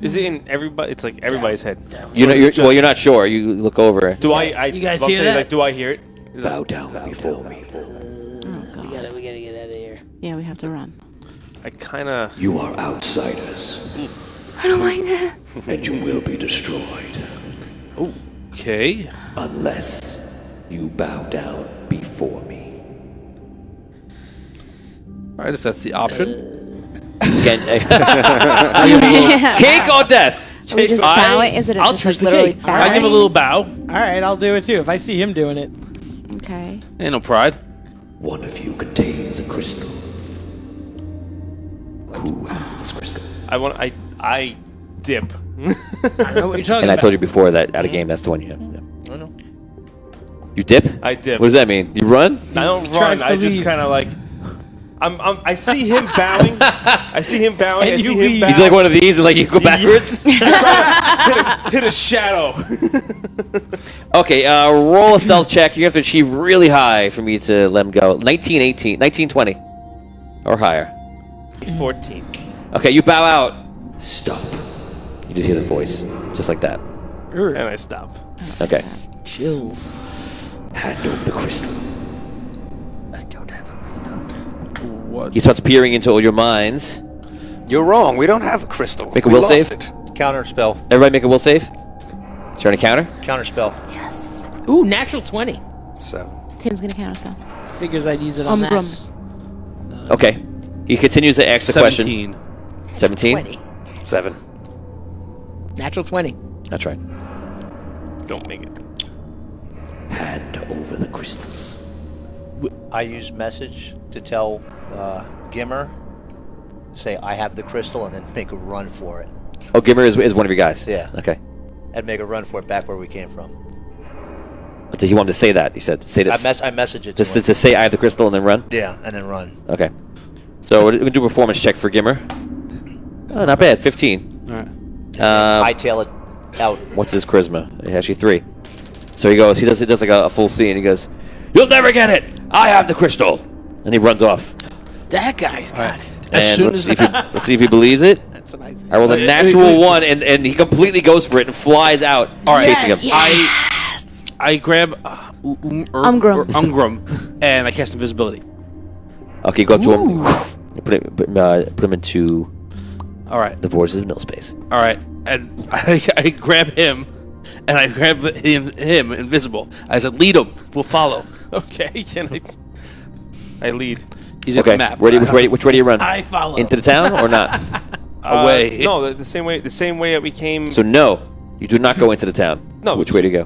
Is it in everybody? It's like everybody's head. You're not sure. You look over. Do I? You guys I'll hear tell you, that? like, do I hear it? Is that- Bow down before me. We gotta get out of here. Yeah, we have to run. I kind of. You are outsiders, I don't like that. and you will be destroyed Okay. unless you bow down before me. All right, if that's the option. Again, Yeah. cake or death? Are we just bowing? Is it I'll just choose like the literally cake. bowing? I give a little bow. All right, I'll do it too if I see him doing it. Okay. Ain't no pride. One of you contains a crystal. Who has this crystal? I dip. I don't know what you're talking And I about. told you before that out of game, that's the one you have. Yeah. I know. You dip? I dip. What does that mean? You run? I don't tries run. to I just leave. kind of like. I see him bowing. I see him bowing. And I you see him leave. bow. You do like one of these and like you go backwards? Hit a shadow. Okay, roll a stealth check. You have to achieve really high for me to let him go. 1920. Or higher. 14. Okay, you bow out. Stop. You just hear the voice. Just like that. And I stop. Okay. Chills. Hand over the crystal. What? He starts peering into all your minds. You're wrong. We don't have a crystal. Make a We will lost save. it. Counter spell. Everybody make a will save. Trying to counter? Counter spell. Yes. Ooh, natural 20. 7. Tim's gonna counterspell. Figures I'd use it on that. Okay. He continues to ask the question. 17. 17? 7. Natural 20. That's right. Don't make it. Hand over the crystal. I use message to tell Gimmer, say I have the crystal, and then make a run for it. Oh, Gimmer is one of your guys? Yeah. Okay. And make a run for it back where we came from. So he wanted to say that. He said, say this. I message it to Just him. to say I have the crystal and then run? Yeah, and then run. Okay. So we're going to do a performance check for Gimmer. Oh, not bad. 15. All right. Hightail it out. What's his charisma? Actually 3. So he goes, he does like a full scene. He goes, "You'll never get it. I have the crystal." And he runs off. That guy's got it. As And soon let's as see if he believes it. That's what I said. I rolled a natural 1, and he completely goes for it and flies out, chasing him. I grab Umgrum. Umgrum, and I cast invisibility. Okay, go up to him. You put him into All right. the Vorge's mill space. All right. And I grab him, and I grab him invisible. I said, lead him. We'll follow. Okay, can I lead. He's at Okay. the map. Which way do you run? I follow. Into the town or not? Away. No, the same way that we came. So no, you do not go into the town. No. Which way do you go?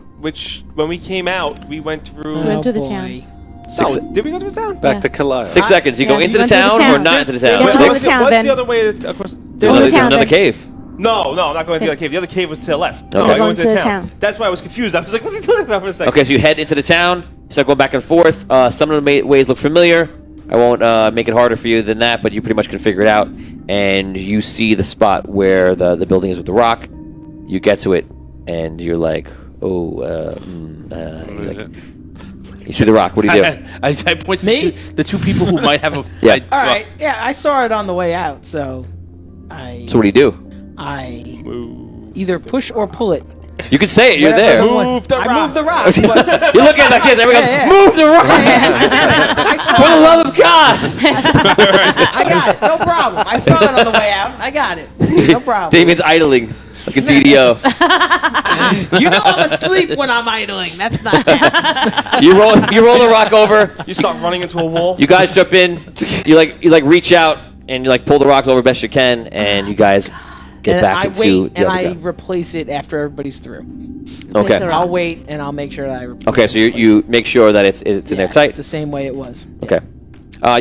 When we came out, we went through. We went through the boy. town. Did we go through the town? Back to Yes. Kalaya. 6 seconds. You go Yes, into you the went through the town or town. not into the town? Yeah, What's, to Six. the town, what's Ben. the other way? Across? There's the another town, Ben. cave. No, I'm not going to the other cave. The other cave was to the left. Okay. I We're went going to the town. That's why I was confused. I was like, what's he talking about for a second? Okay, so you head into the town. You start going back and forth. Some of the ways look familiar. I won't make it harder for you than that, but you pretty much can figure it out. And you see the spot where the building is with the rock. You get to it, and you're like, you see the rock. What do you do? I point to Me? the two people who might have a Yeah. fight. All right. Yeah, I saw it on the way out, so So what do you do? I either push or pull it. You can say it. You're Whatever there. the one- Move the I rock. moved the rock. but- You look at it like this. Everyone goes, Yeah. move the rock! I For saw the it. love of God! I got it. No problem. I saw it on the way out. I got it. No problem. Damien's idling like a DDO. You know I'm asleep when I'm idling. That's not bad. You roll the rock over. You start running into a wall. You guys jump in. You reach out and you pull the rocks over best you can, and you guys get And back I into wait the and other I gun. replace it after everybody's through. Okay. Place I'll wait and I'll make sure that I replace Okay, so you make sure that it's in there tight. the same way it was. Okay.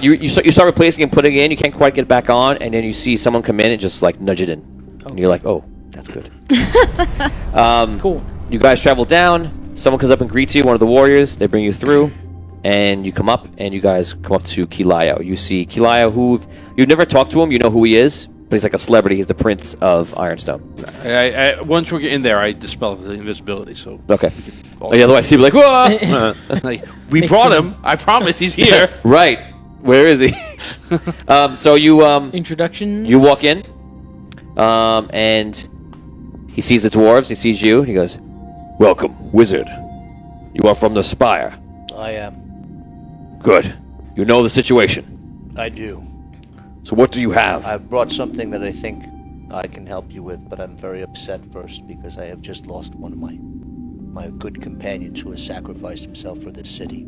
You start replacing and putting it in. You can't quite get it back on, and then you see someone come in and just nudge it in, and you're like, oh, that's good. Cool. You guys travel down. Someone comes up and greets you. One of the warriors. They bring you through, and you come up, and you guys come up to Kilayo. You see Kilayo, who you've never talked to him. You know who he is, but he's like a celebrity. He's the prince of Ironstone. Once we get in there, I dispel the invisibility. So Okay. Otherwise, he'd be like, whoa! we brought him. I promise he's here. Right. Where is he? So you Introductions. you walk in, and he sees the dwarves. He sees you. And he goes, "Welcome, wizard. You are from the Spire. I am. Good. You know the situation. I do. So what do you have?" I've brought something that I think I can help you with, but I'm very upset first because I have just lost one of my good companions who has sacrificed himself for this city.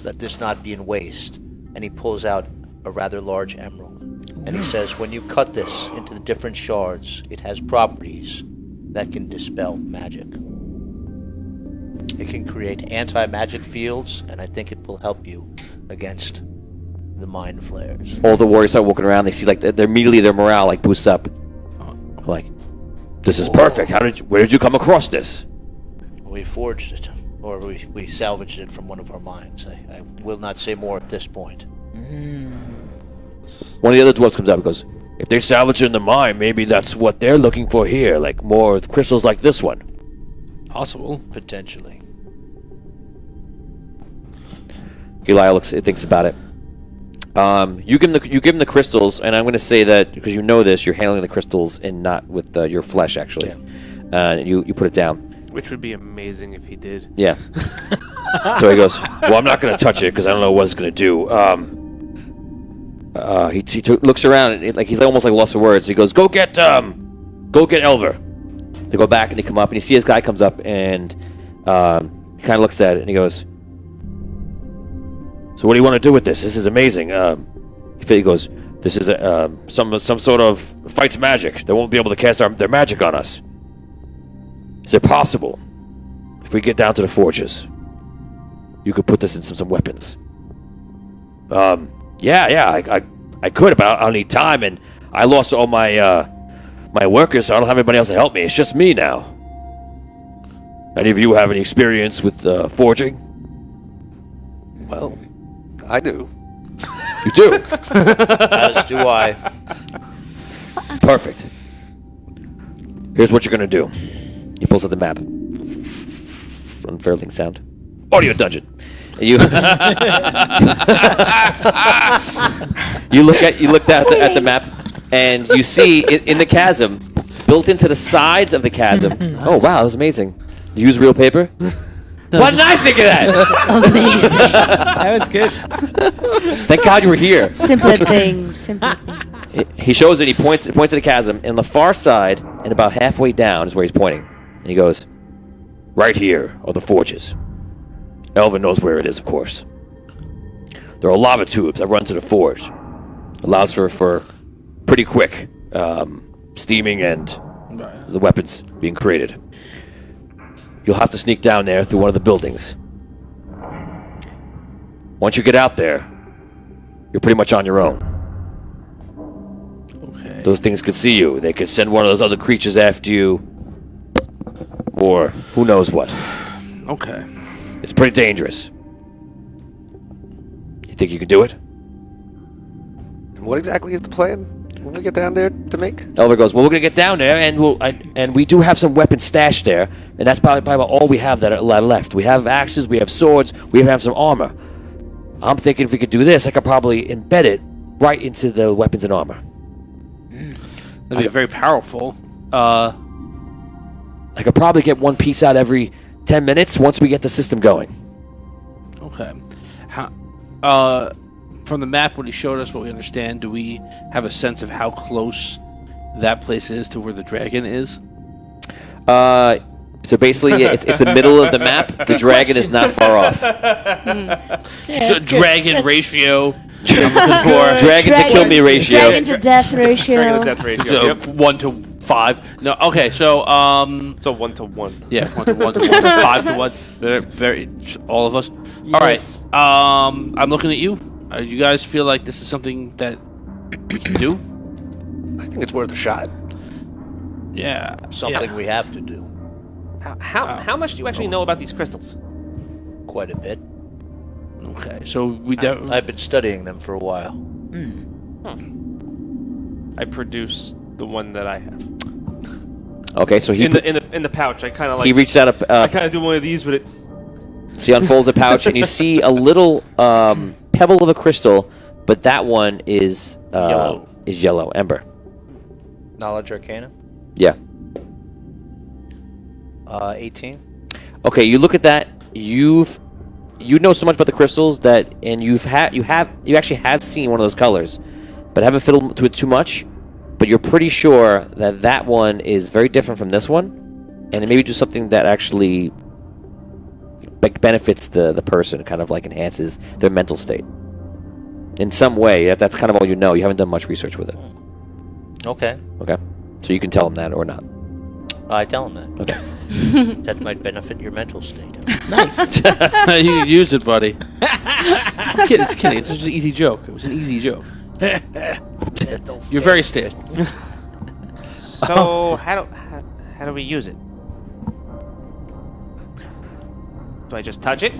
Let this not be in waste. And he pulls out a rather large emerald. And he says, when you cut this into the different shards, it has properties that can dispel magic. It can create anti-magic fields, and I think it will help you against the mind flares. All the warriors start walking around. They see they're immediately their morale boosts up. Like, this is perfect. Where did you come across this? We forged it, or we salvaged it from one of our mines. I will not say more at this point. One of the other dwarves comes up and goes, "If they salvage it in the mine, maybe that's what they're looking for here. Like more crystals like this one." Possible. Potentially. Eli thinks about it. You give him the crystals, and I'm going to say that because you know this, you're handling the crystals and not with your flesh actually. You put it down. Which would be amazing if he did. Yeah. So he goes, "Well, I'm not going to touch it because I don't know what it's going to do." He looks around and he's almost lost for words. He goes, "Go get Elver." They go back and they come up and you see his guy comes up and he kind of looks at it and he goes, "So what do you want to do with this? This is amazing." He goes, "This is some sort of fights magic. They won't be able to cast their magic on us. Is it possible if we get down to the forges, you could put this in some weapons?" Yeah, I could, but I'll need time, and I lost all my my workers, so I don't have anybody else to help me. It's just me now. Any of you have any experience with forging? Well, I do. You do? As do I. Perfect. Here's what you're gonna do. He pulls out the map. Unfurling sound. Audio dungeon. You you looked at the map, and you see in the chasm, built into the sides of the chasm. Oh wow, that was amazing. You use real paper? Why didn't I think of that? Amazing. That was good. Thank God you were here. Simple things. Simple things. He shows it. He points at the chasm. And the far side, and about halfway down, is where he's pointing. And he goes, "Right here are the forges. Elvin knows where it is, of course. There are lava tubes that run to the forge. Allows for pretty quick steaming and the weapons being created. You'll have to sneak down there through one of the buildings. Once you get out there, you're pretty much on your own. Okay. Those things could see you. They could send one of those other creatures after you. Or who knows what. Okay. It's pretty dangerous. You think you can do it?" And what exactly is the plan when we get down there to make? Elder goes, "Well, we're gonna get down there, and we do have some weapons stashed there, and that's probably about all we have that are left. We have axes, we have swords, we have some armor. I'm thinking if we could do this, I could probably embed it right into the weapons and armor. That'd be very powerful. I could probably get one piece out every 10 minutes once we get the system going." Okay. From the map, when he showed us what we understand, do we have a sense of how close that place is to where the dragon is? So basically, it's the middle of the map. The dragon is not far off. Dragon ratio. I'm looking for Dragon to kill me ratio. Dragon to death ratio. Dragon to death ratio. Yep. 1 to 5. No. Okay. So So 1 to 1. yeah, 1 to 1 to 1, 5 to 1. Very all of us. All right. I'm looking at you. You guys feel like this is something that we can do? I think it's worth a shot. Yeah. Something we have to do. How much do you actually know about these crystals? Quite a bit. Okay. So we I've been studying them for a while. I produce the one that I have. Okay, so he In the pouch, I kind of like. he reached out I kind of do one of these with it. So he unfolds a pouch, and you see a little pebble of a crystal, but that one is Yellow. yellow, ember. Knowledge Arcana. Yeah. 18. Okay, you look at that. You know so much about the crystals that, and you actually have seen one of those colors, but haven't fiddled to it too much. But you're pretty sure that one is very different from this one, and it maybe do something that actually benefits the person, kind of like enhances their mental state in some way. That's kind of all you know. You haven't done much research with it. Okay. Okay, so you can tell him that or not. I tell him that. Okay. That might benefit your mental state. Nice. you can use it, buddy. It's kidding. It's just an easy joke. It was an easy joke. You're very stale. So how do we use it? Do I just touch it?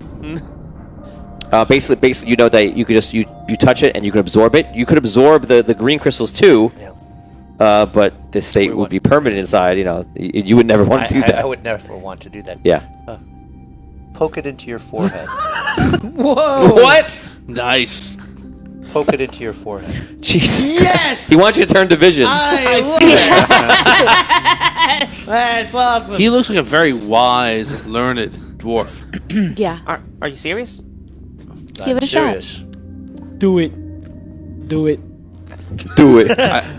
Basically, you know that you could just you touch it and you can absorb it. You could absorb the green crystals too. Yeah. But the state would be permanent inside. You know, you would never want to do that. I would never want to do that. Yeah. Poke it into your forehead. Whoa. What? Nice. Poke it into your forehead. Jesus Yes! Christ. He wants you to turn to vision. I love it. That's awesome. He looks like a very wise, learned dwarf. Yeah. Are you serious? Give it a shot. serious. Do it. Do it. Do it.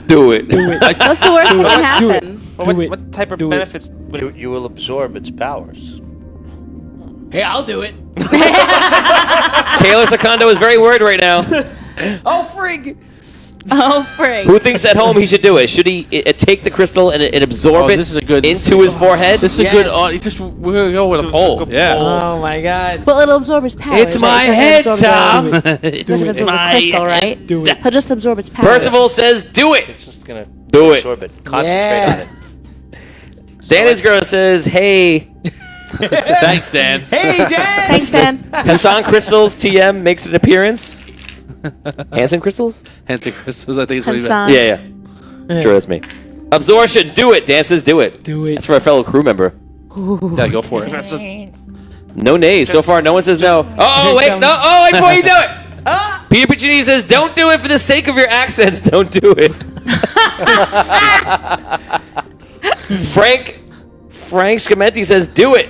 Do it. Do it. What's the worst that can happen? Well, Do it. what type of Do it. benefits would it? You will absorb its powers. Hey, I'll do it. Taylor Secondo is very worried right now. Oh, frig. Oh, frig. Who thinks at home he should do it? Should he take the crystal and absorb it This is a good, into his forehead? This is Yes. a good. We're gonna go with a poll. Good Yeah. poll. Oh, my God. Well, it'll absorb his powers. It's my right? head, It's not Tom. gonna absorb It doesn't absorb the crystal, right? Do it. He'll just absorb its powers. Percival says, "Do it." It's just gonna Do it. absorb it. Concentrate on it. Dan Isgro says, "Hey, Thanks, Dan. Hey, Dan. Thanks, Dan. Hassan Crystals TM makes an appearance." Hanson Crystals? Hanson crystals. I think it's what he meant. Hassan. Yeah. Sure, that's me. Absorption. Do it. Dan says, "Do it." Do it. That's for a fellow crew member. Yeah, go for it. No nays. So far, no one says no. Oh, wait. No. Oh, wait before you do it. Peter Piccini says, "Don't do it for the sake of your accents. Don't do it." Frank Scamenti says, "Do it."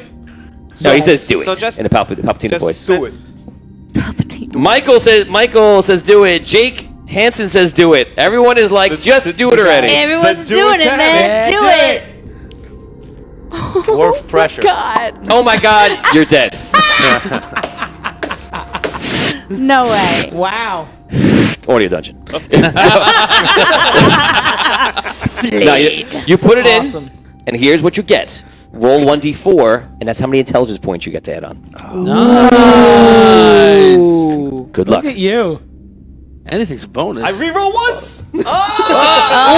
No, he says do it So just- in a Palpatine voice. do it. Palpatine. Michael says do it. Jake Hansen says do it. Everyone is like, just do it already. Everyone's do doing it, it, man. Do it. Dwarf pressure. God. Oh my God, you're dead. No way. Wow. Audio dungeon. Now, you put it Awesome. in, and here's what you get. Roll 1d4, and that's how many intelligence points you get to add on. Nice. Good luck. Look at you. Anything's a bonus. I reroll once. Oh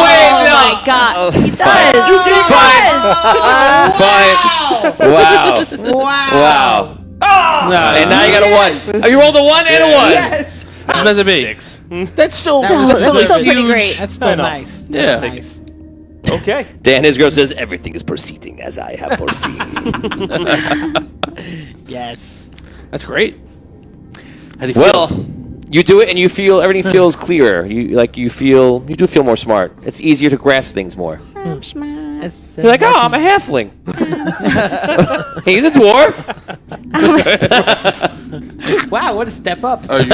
my God. He does. Fine. Wow. Wow. And now you got a 1. Oh, you rolled a 1 and a 1. Yes. It's meant to be. That's still, That's still pretty great. That's still nice. Yeah. That's nice. Okay. Dan Hisgrove says, everything is proceeding as I have foreseen. Yes. That's great. How do you feel? Well, you do it and you feel, everything feels clearer. You do feel more smart. It's easier to grasp things more. I'm smart. You're like, oh, I'm a halfling. He's a dwarf. Wow, what a step up. Are you,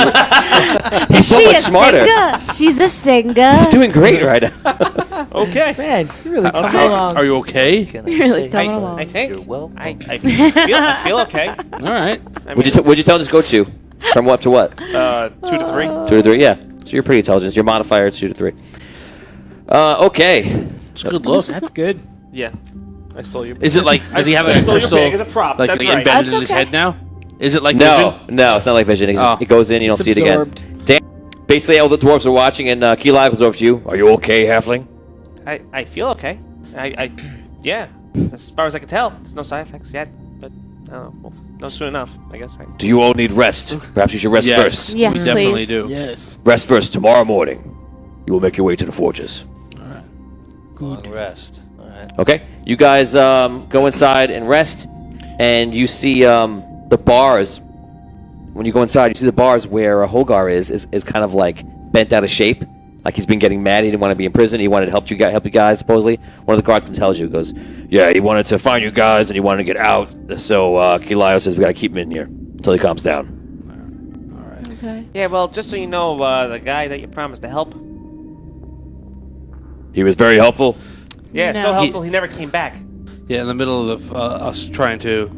He's so She much a smarter. singer. She's a singer. He's doing great right now. Okay. Man, you're really coming take it. along. are you okay? Can I You're really say coming that along. I think. You're well. I feel okay. All right. What'd you tell him to go to? From what to what? 2 to 3. 2 to 3, yeah. So you're pretty intelligent. Your modifier is 2 to 3. Okay. It's a good look. That's good. Yeah. I stole your. Is it like, does he have I a stole your crystal bag as a prop. like That's right. embedded That's in his okay. head now? Is it like No, vision? no, it's not like vision. Oh. It goes in, you don't It's see it again. absorbed. Basically, all the dwarves are watching, and Keli goes over to you. Are you okay, halfling? I feel okay. Yeah. As far as I can tell, there's no side effects yet. But I don't know. Well, no soon enough, I guess. Right. Do you all need rest? Perhaps you should rest Yes. first. Yes, We definitely please. do. Yes. Rest first. Tomorrow morning, you will make your way to the forges. Long rest. All right. Okay? You guys go inside and rest, and you see the bars. When you go inside, you see the bars where Hogar is kind of like bent out of shape. Like he's been getting mad. He didn't want to be in prison. He wanted to help you guys, supposedly. One of the guardsmen tells you, goes, yeah, he wanted to find you guys, and he wanted to get out. So Keli says we got to keep him in here until he calms down. Okay. Yeah. Well, just so you know, the guy that you promised to help. He was very helpful. Yeah, No. so helpful. He never came back. Yeah, in the middle of us trying to,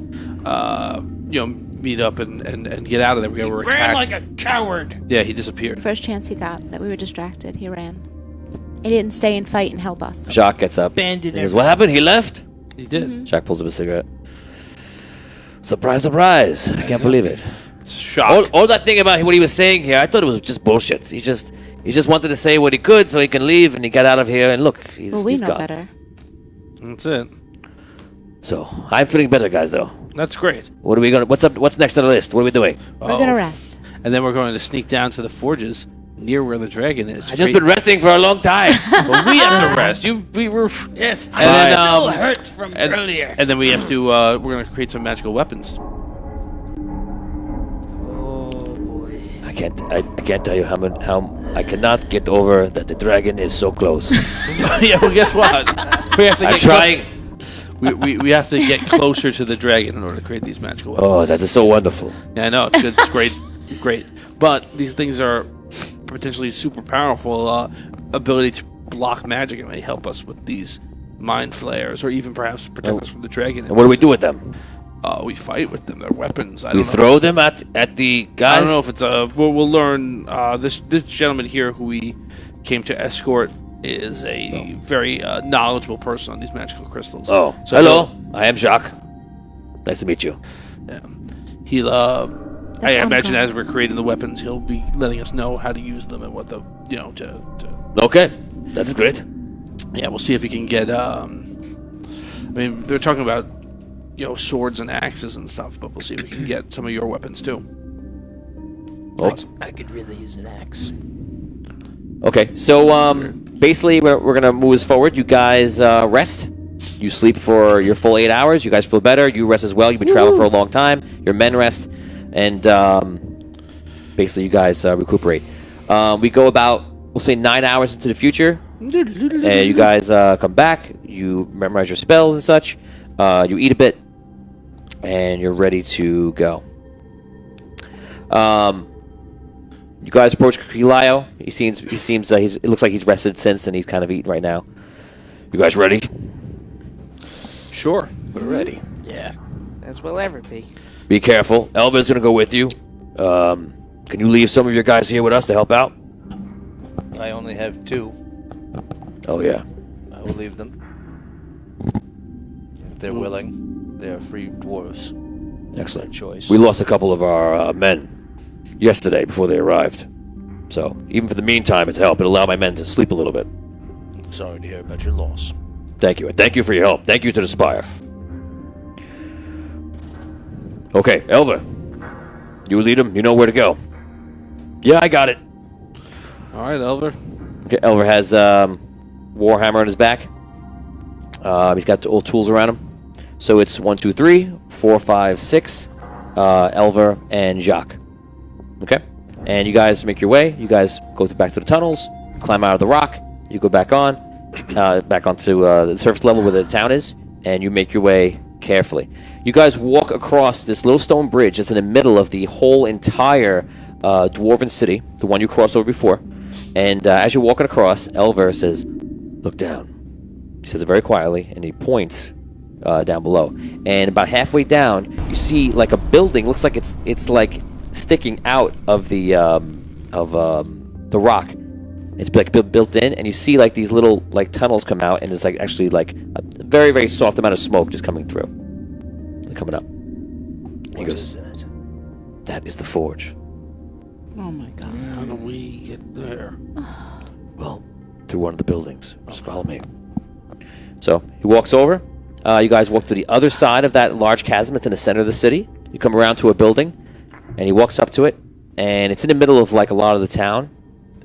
meet up and get out of there, we were Ran attacked. like a coward. Yeah, he disappeared. First chance he got that we were distracted, he ran. He didn't stay and fight and help us. Jacques gets up. Abandoned He goes, what happened? He left? He did. Jacques pulls up a cigarette. Surprise, surprise. I can't believe it. Shock. All that thing about what he was saying here, I thought it was just bullshit. He just wanted to say what he could so he can leave and he got out of here and look, he's Well, we he's know gone. better. That's it. So I'm feeling better, guys. Though. That's great. What are we gonna? What's up? What's next on the list? What are we doing? We're gonna rest. And then we're going to sneak down to the forges near where the dragon is. I just been resting for a long time. But we have to rest. We were. Yes, And then, I still hurt from and, earlier. and then we have to. We're going to create some magical weapons. I can't tell you how I cannot get over that the dragon is so close. Yeah. Well, guess what? We have to I'm get trying. we have to get closer to the dragon in order to create these magical weapons. Oh, that is so wonderful. Yeah, I know it's good. It's great. But these things are potentially super powerful. Ability to block magic and may help us with these mind flares, or even perhaps protect us from the dragon. And what do we do with them? We fight with them. They're weapons. I We don't know. throw them at the guys. I don't know if it's we'll learn. This gentleman here who we came to escort is a very knowledgeable person on these magical crystals. Oh, So hello. I am Jacques. Nice to meet you. Yeah. He'll. I That's imagine uncommon. as we're creating the weapons, he'll be letting us know how to use them and what the to. Okay, that's great. Yeah, we'll see if we can get. I mean, they're talking about swords and axes and stuff, but we'll see if we can get some of your weapons too. Awesome. I could really use an axe. Okay, so basically we're gonna move us forward. You guys rest. You sleep for your full 8 hours. You guys feel better. You rest as well. You've been traveling for a long time. Your men rest, and basically you guys recuperate. We go about, we'll say, 9 hours into the future. And you guys come back. You memorize your spells and such. You eat a bit, and you're ready to go. You guys approach Kilio. It looks like he's rested since, and he's kind of eating right now. You guys ready? Sure. We're ready. Yeah. As will ever be. Be careful. Elva's gonna go with you. Can you leave some of your guys here with us to help out? I only have 2. Oh yeah. I will leave them. If they're willing, they are free dwarves. Excellent. Their choice. We lost a couple of our men yesterday before they arrived. So even for the meantime, it's help. It allowed my men to sleep a little bit. Sorry to hear about your loss. Thank you. Thank you for your help. Thank you to the Spire. Okay, Elva. You lead them. You know where to go. Yeah, I got it. All right, Elver. Okay, Elva has Warhammer on his back. He's got all tools around him. So it's 1, 2, 3, 4, 5, 6. Elva and Jacques. Okay? And you guys make your way. You guys go back to the tunnels, climb out of the rock. You go back on, back onto the surface level where the town is, and you make your way carefully. You guys walk across this little stone bridge that's in the middle of the whole entire dwarven city, the one you crossed over before. And as you're walking across, Elver says, "Look down." He says it very quietly, and he points down below. And about halfway down, you see like a building. Looks like it's like sticking out of the rock. It's like built in, and you see like these little like tunnels come out, and it's like actually like a very, very soft amount of smoke just coming through. They're coming up. He What goes, is that? "That is the forge." Oh my god. How do we get there? Well, through one of the buildings. Just follow me. So he walks over. You guys walk to the other side of that large chasm that's in the center of the city. You come around to a building, and he walks up to it, and it's in the middle of like a lot of the town.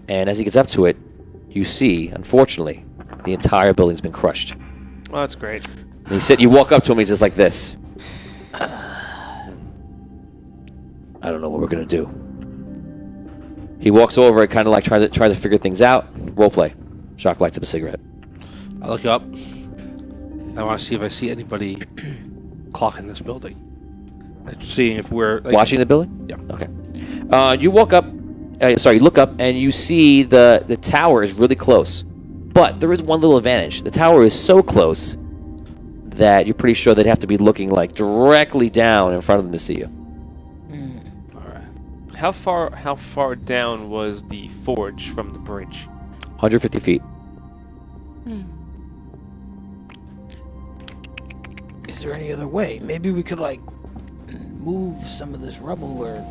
And as he gets up to it, you see, unfortunately, the entire building's been crushed. Well, that's great. And you walk up to him, he's just like this. I don't know what we're gonna do. He walks over and kind of like tries to figure things out. Role play. Jacques lights up a cigarette. I look up. I want to see if I see anybody clocking this building. Seeing if we're like, Watching the building? Yeah. Okay. You walk up. You look up and you see the tower is really close. But there is one little advantage. The tower is so close that you're pretty sure they'd have to be looking like directly down in front of them to see you. All right. How far down was the forge from the bridge? 150 feet. Is there any other way? Maybe we could like move some of this rubble, or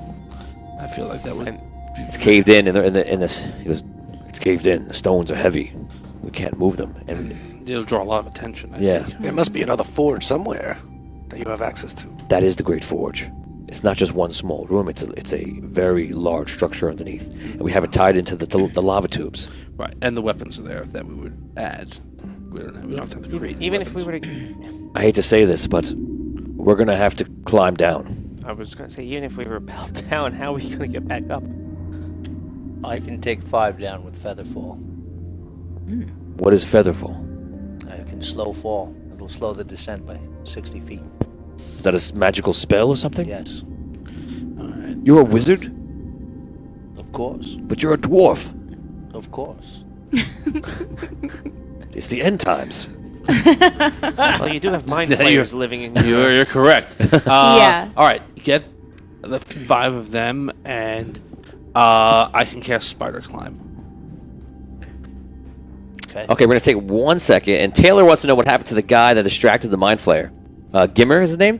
I feel like that would. And It's caved in this. He goes, "It's caved in. The stones are heavy. We can't move them." And It'll draw a lot of attention. I yeah, think. There must be another forge somewhere that you have access to. that is the Great Forge. It's not just one small room. It's a very large structure underneath, and we have it tied into the lava tubes. Right, and the weapons are there that we would add. We don't have to create. even if we weapons. were to, I hate to say this, but we're gonna have to climb down. I was gonna say, even if we rappel down, how are we gonna get back up? I can take 5 down with Featherfall. What is Featherfall? I can slow fall. It'll slow the descent by 60 feet. Is that a magical spell or something? Yes, All right. You're a wizard, of course. but you're a dwarf. Of course. It's the end times. Well, you do have mind Yeah, flayers living in You're correct. Yeah. All right, get the 5 of them, and I can cast Spider Climb. Okay. Okay, we're gonna take 1 second, and Taylor wants to know what happened to the guy that distracted the mind flayer. Gimmer is his name?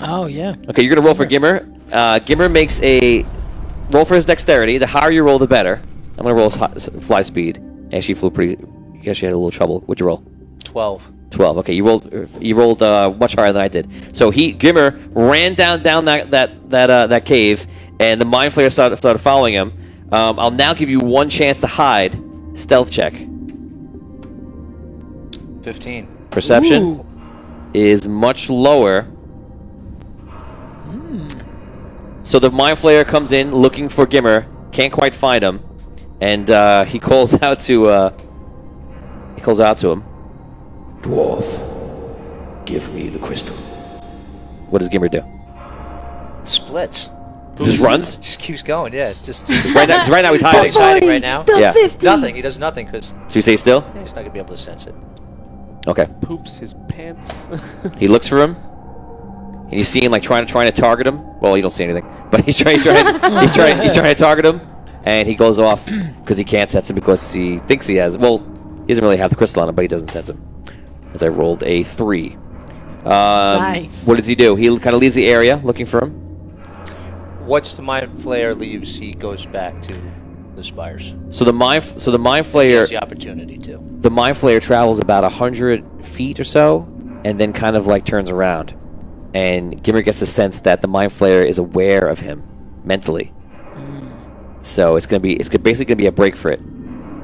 oh yeah. Okay, you're gonna roll for Gimmer. Gimmer makes a roll for his dexterity. The higher you roll, the better. I'm gonna roll his fly speed. Actually, flew pretty. You actually had a little trouble. What'd you roll? 12. 12. Okay, you rolled much higher than I did. So Gimmer ran down that cave, and the mind flayer started following him. I'll now give you 1 chance to hide. Stealth check. 15. Perception Ooh. is much lower. So the mind flayer comes in looking for Gimmer, can't quite find him, and he calls out to him. Dwarf, give me the crystal. What does Gimmer do? Splits. Just runs? Just keeps going. Yeah. Just Right now he's hiding. He's hiding right now. Yeah. Nothing. He does nothing because So you stay still? he's not gonna be able to sense it. Okay. Poops his pants. He looks for him, and you see him like trying to target him. Well, you don't see anything, but he's trying to target him, and he goes off because he can't sense him because he thinks he has. Well, he doesn't really have the crystal on him, but he doesn't sense him. As I rolled a 3. Nice. What does he do? He kind of leaves the area looking for him. Once the mind flare leaves, he goes back to the spires. So the mind He flayer. has the opportunity to. The mind flayer travels about 100 feet or so, and then kind of like turns around. And Gimmer gets the sense that the mind flayer is aware of him mentally. So it's basically gonna be a break for it.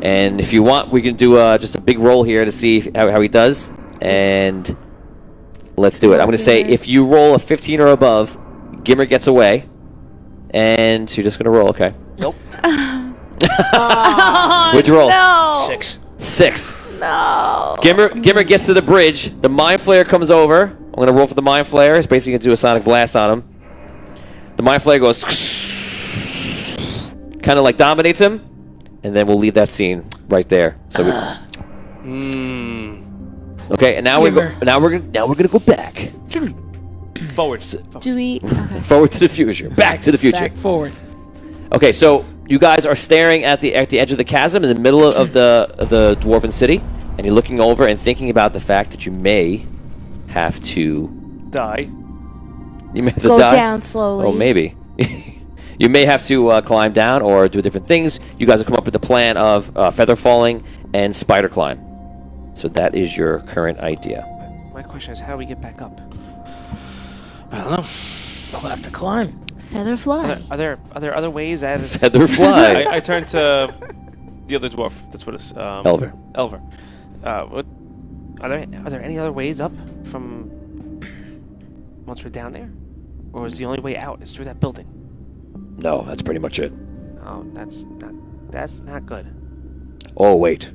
And if you want, we can do just a big roll here to see how he does. And let's do it. I'm gonna say if you roll a 15 or above, Gimmer gets away. And you're just gonna roll, okay? Nope. What'd you roll? No. 6. 6. No. Gimmer gets to the bridge. The mind flayer comes over. I'm gonna roll for the mind flayer. It's basically gonna do a sonic blast on him. The mind flayer goes, kind of like dominates him, and then we'll leave that scene right there. So okay, and now we're gonna go back Forwards. Do we? Okay. forward to the future, back to the future. Back forward. Okay, so you guys are staring at the edge of the chasm in the middle of the dwarven city, and you're looking over and thinking about the fact that you may have to Die. You may have to Go die. down slowly. Oh, maybe. You may have to climb down or do different things. You guys have come up with the plan of feather falling and spider climb. So that is your current idea. My question is, how do we get back up? I don't know. We'll have to climb. Feather fly. Are there other ways? Feather fly. I turned to the other dwarf. That's what it's. Elver. Elver. What? Are there any other ways up from once we're down there, or is the only way out is through that building? No, that's pretty much it. Oh, that's not good. Oh, wait.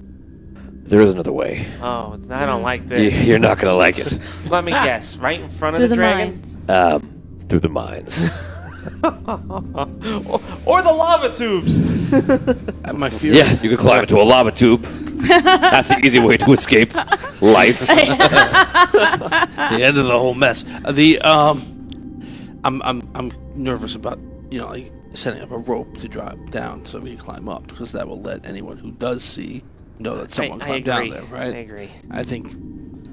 There is another way. Oh, I don't like this. You're not going to like it. Let me guess. Right in front of Through the the dragon? mines. Through the mines. Or the lava tubes. My fear. Yeah, you could climb into a lava tube. That's an easy way to escape life. The end of the whole mess. I'm nervous about like setting up a rope to drop down so we can climb up, because that will let anyone who does see know that someone I climbed down agree. there, right? I agree. I think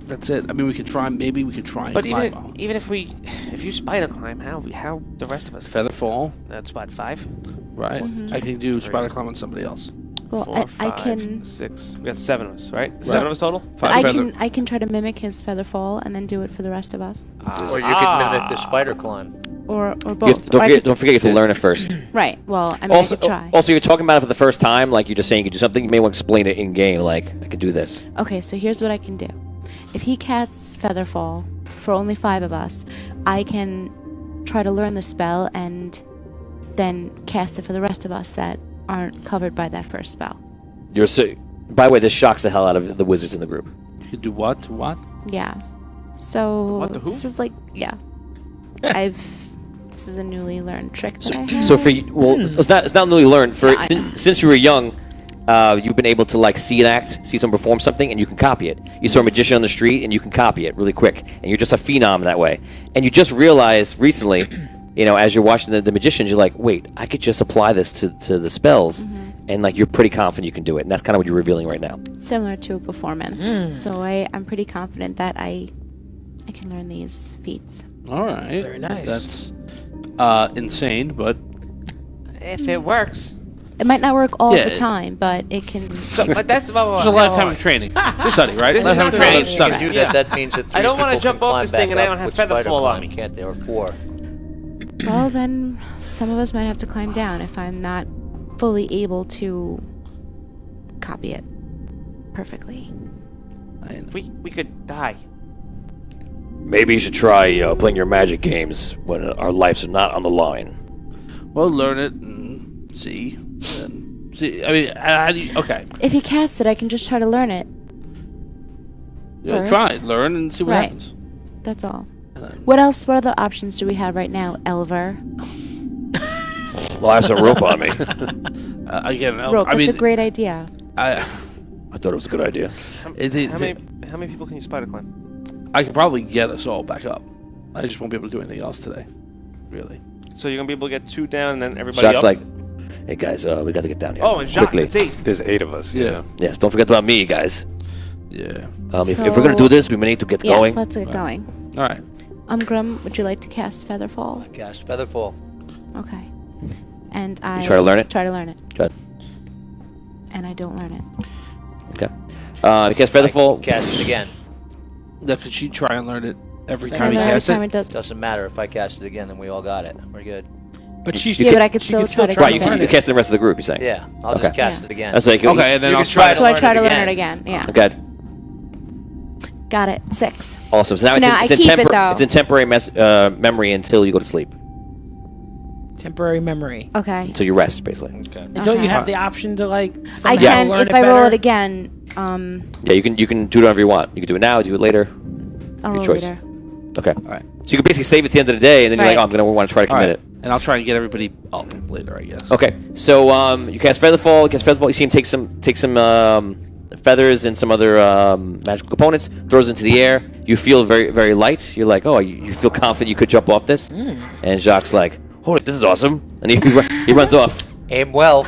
that's it. I mean, we could try. Maybe we could try and But climb up. even if you spider climb, how the rest of us? Feather fall, That's what 5. right? I can do spider climb on somebody else. Well, 4, I 5, can. 6. We got 7 of us, right? 7 of us total. I can try to mimic his feather fall and then do it for the rest of us, Or you could mimic the spider climb. or You both. have- don't forget you have to learn it first. Right. Well, I mean, I could try. Also, you're talking about it for the first time, like you're just saying you could do something. You may want to explain it in game, like I could do this. Okay, so here's what I can do. If he casts Featherfall for only 5 of us, I can try to learn the spell and then cast it for the rest of us that aren't covered by that first spell. By the way, this shocks the hell out of the wizards in the group. You could do what? What? Yeah. So What, the who? this is like, yeah. This is a newly learned trick that I have. So it's not newly learned. No, I know. Since you were young, you've been able to like see someone perform something, and you can copy it. You saw a magician on the street, and you can copy it really quick, and you're just a phenom that way. And you just realized recently, as you're watching the magicians, you're like, wait, I could just apply this to the spells, and like you're pretty confident you can do it. And that's kind of what you're revealing right now. Similar to a performance. So I'm pretty confident that I can learn these feats. All right. Very nice. That's insane, but If it works. It might not work all Yeah. the time, but it can. But that's there's a lifetime of training. Study, right? This is Lifetime not of training, something study. you Do Yeah. that means that 3 I don't wanna people jump can off climb this thing back and I up don't have with feather spider fall on climbing, me. can't they? Or 4. Well, then some of us might have to climb down if I'm not fully able to copy it perfectly. We could die. Maybe you should try playing your magic games when our lives are not on the line. Well, learn it and see. And see. I mean, how do you, okay. If he casts it, I can just try to learn it. Yeah, First. try it, learn, and see what Right. happens. That's all. What else? What other options do we have right now, Elver? Well, I have some rope on me. Again, Rope. I That's mean, a great idea. I thought it was a good idea. How many people can you spider climb? I could probably get us all back up. I just won't be able to do anything else today. Really. So you're gonna be able to get 2 down, and then everybody Jacques up. like, hey guys, we got to get down here. Oh, and Jacques, quickly. that's 8. There's 8 of us. Yeah. Yes, don't forget about me, guys. Yeah. If we're gonna do this, we may need to get Yes, going. let's get going. All right. Grum, would you like to cast Featherfall? Cast Featherfall. Okay. And I try to learn it? Try to learn it. Good. And I don't learn it. Okay. Because Featherfall. Cast it again. Now, could she try and learn it every And time he then every casts time it? it does. Doesn't matter if I cast it again, then we all got it. We're good. But she's Yeah, but I could still try to Right, you learn can it. cast the rest of the group. You're saying. Yeah, I'll Okay. just cast Yeah. it again. That's like Okay, and then You I'll can try try. to So I learn try it to learn again. it again. Yeah. Good. Got it. 6. Awesome. So now So now I it's in keep it, though. it's in temporary memory until you go to sleep. temporary memory. Okay. Until you rest, basically. And don't you have the option to like? I somehow can learn if I it roll better? it again. Yeah, you can do it whenever you want. You can do it now, do it later. I'll Your roll choice. later. Okay. All right. So you can basically save it at the end of the day, and then you're like, Right. oh, I'm gonna want to try to All commit right. it. And I'll try and get everybody up later, I guess. Okay. So you cast Featherfall. You cast Featherfall. You see him take some feathers and some other magical components. Throws into the air. You feel very very light. You're like, oh, you feel confident you could jump off this. And Jacques like, holy, this is awesome. And he runs off. Aim well.